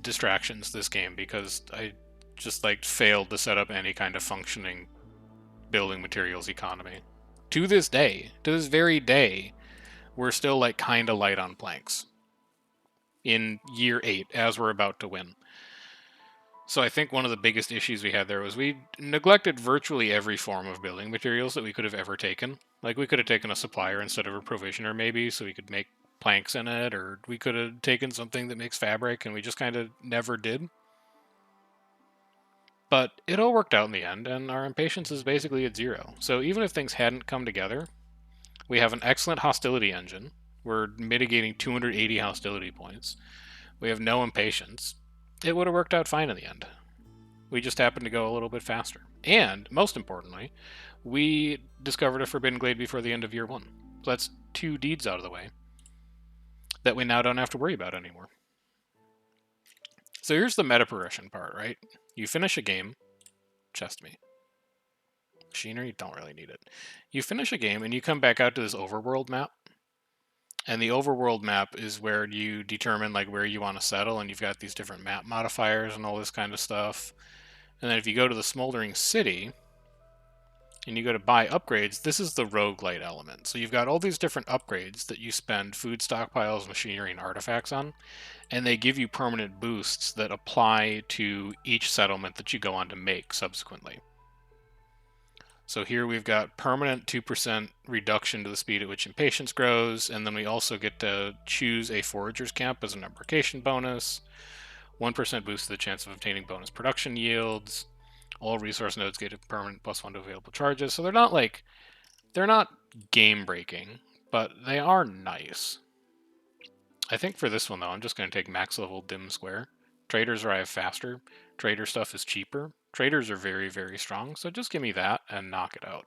distractions this game because I just like failed to set up any kind of functioning building materials economy. To this day, to this very day, we're still like kind of light on planks in year 8 as we're about to win. So I think one of the biggest issues we had there was we neglected virtually every form of building materials that we could have ever taken. Like, we could have taken a supplier instead of a provisioner maybe, so we could make planks in it, or we could have taken something that makes fabric, and we just kind of never did. But it all worked out in the end, and our impatience is basically at 0. So even if things hadn't come together, we have an excellent hostility engine. We're mitigating 280 hostility points. We have no impatience. It would have worked out fine in the end. We just happened to go a little bit faster. And, most importantly, we discovered a Forbidden Glade before the end of year 1. So that's 2 deeds out of the way that we now don't have to worry about anymore. So here's the meta progression part, right? You finish a game, chest me. Machinery, don't really need it. You finish a game and you come back out to this overworld map. And the overworld map is where you determine like where you want to settle, and you've got these different map modifiers and all this kind of stuff. And then if you go to the Smoldering City and you go to buy upgrades, this is the roguelite element. So you've got all these different upgrades that you spend food stockpiles, machinery, and artifacts on, and they give you permanent boosts that apply to each settlement that you go on to make subsequently. So here we've got permanent 2% reduction to the speed at which impatience grows, and then we also get to choose a forager's camp as an embarkation bonus, 1% boost to the chance of obtaining bonus production yields, all resource nodes get a permanent +1 to available charges. So they're not game breaking, but they are nice. I think for this one though, I'm just going to take max level dim square. Traders arrive faster. Trader stuff is cheaper. Traders are very, very strong, so just give me that and knock it out.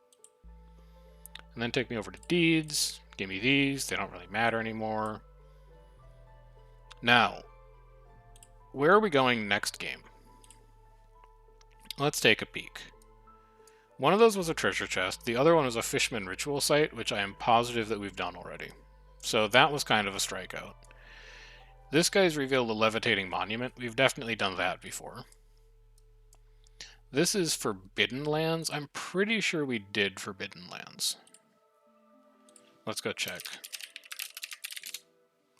And then take me over to deeds. Give me these. They don't really matter anymore. Now, where are we going next game? Let's take a peek. One of those was a treasure chest. The other one was a Fishman ritual site, which I am positive that we've done already. So that was kind of a strikeout. This guy's revealed a levitating monument. We've definitely done that before. This is Forbidden Lands. I'm pretty sure we did Forbidden Lands. Let's go check.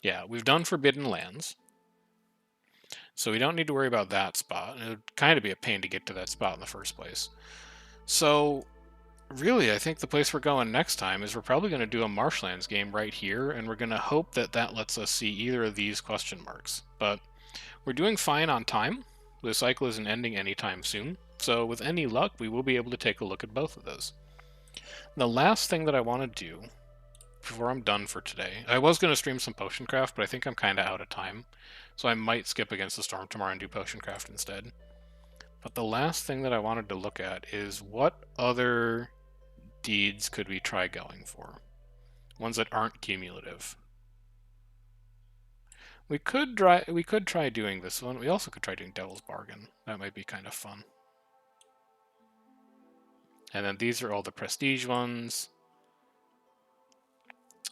Yeah, we've done Forbidden Lands. So we don't need to worry about that spot. It would kind of be a pain to get to that spot in the first place. So, really, I think the place we're going next time is we're probably going to do a Marshlands game right here, and we're going to hope that that lets us see either of these question marks. But we're doing fine on time. The cycle isn't ending anytime soon. So with any luck, we will be able to take a look at both of those. The last thing that I want to do before I'm done for today, I was going to stream some potion craft, but I think I'm kind of out of time. So I might skip Against the Storm tomorrow and do potion craft instead. But the last thing that I wanted to look at is what other deeds could we try going for? Ones that aren't cumulative. We could try doing this one. We also could try doing Devil's Bargain. That might be kind of fun. And then these are all the prestige ones.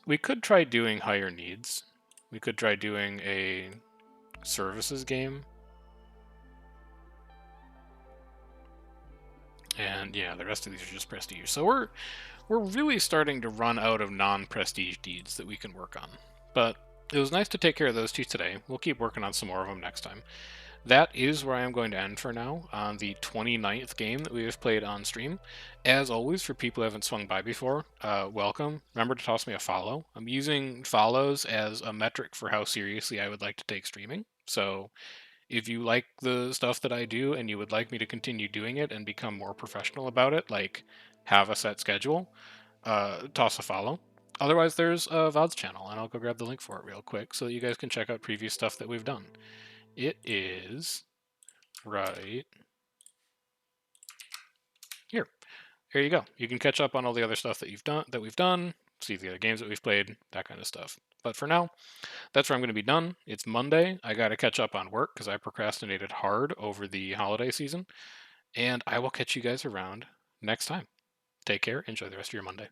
We could try doing higher needs. We could try doing a services game. And yeah, the rest of these are just prestige. So we're really starting to run out of non-prestige deeds that we can work on. But it was nice to take care of those 2 today. We'll keep working on some more of them next time. that is where I am going to end for now on the 29th game that we have played on stream. As always, for people who haven't swung by before, welcome. Remember to toss me a follow. I'm using follows as a metric for how seriously I would like to take streaming. So if you like the stuff that I do and you would like me to continue doing it and become more professional about it, like have a set schedule, toss a follow. Otherwise, there's a VODs channel, and I'll go grab the link for it real quick so that you guys can check out previous stuff that we've done. It is right here. Here you go. You can catch up on all the other stuff that we've done, see the other games that we've played, that kind of stuff. But for now, that's where I'm going to be done. It's Monday. I got to catch up on work because I procrastinated hard over the holiday season, and I will catch you guys around next time. Take care. Enjoy the rest of your Monday.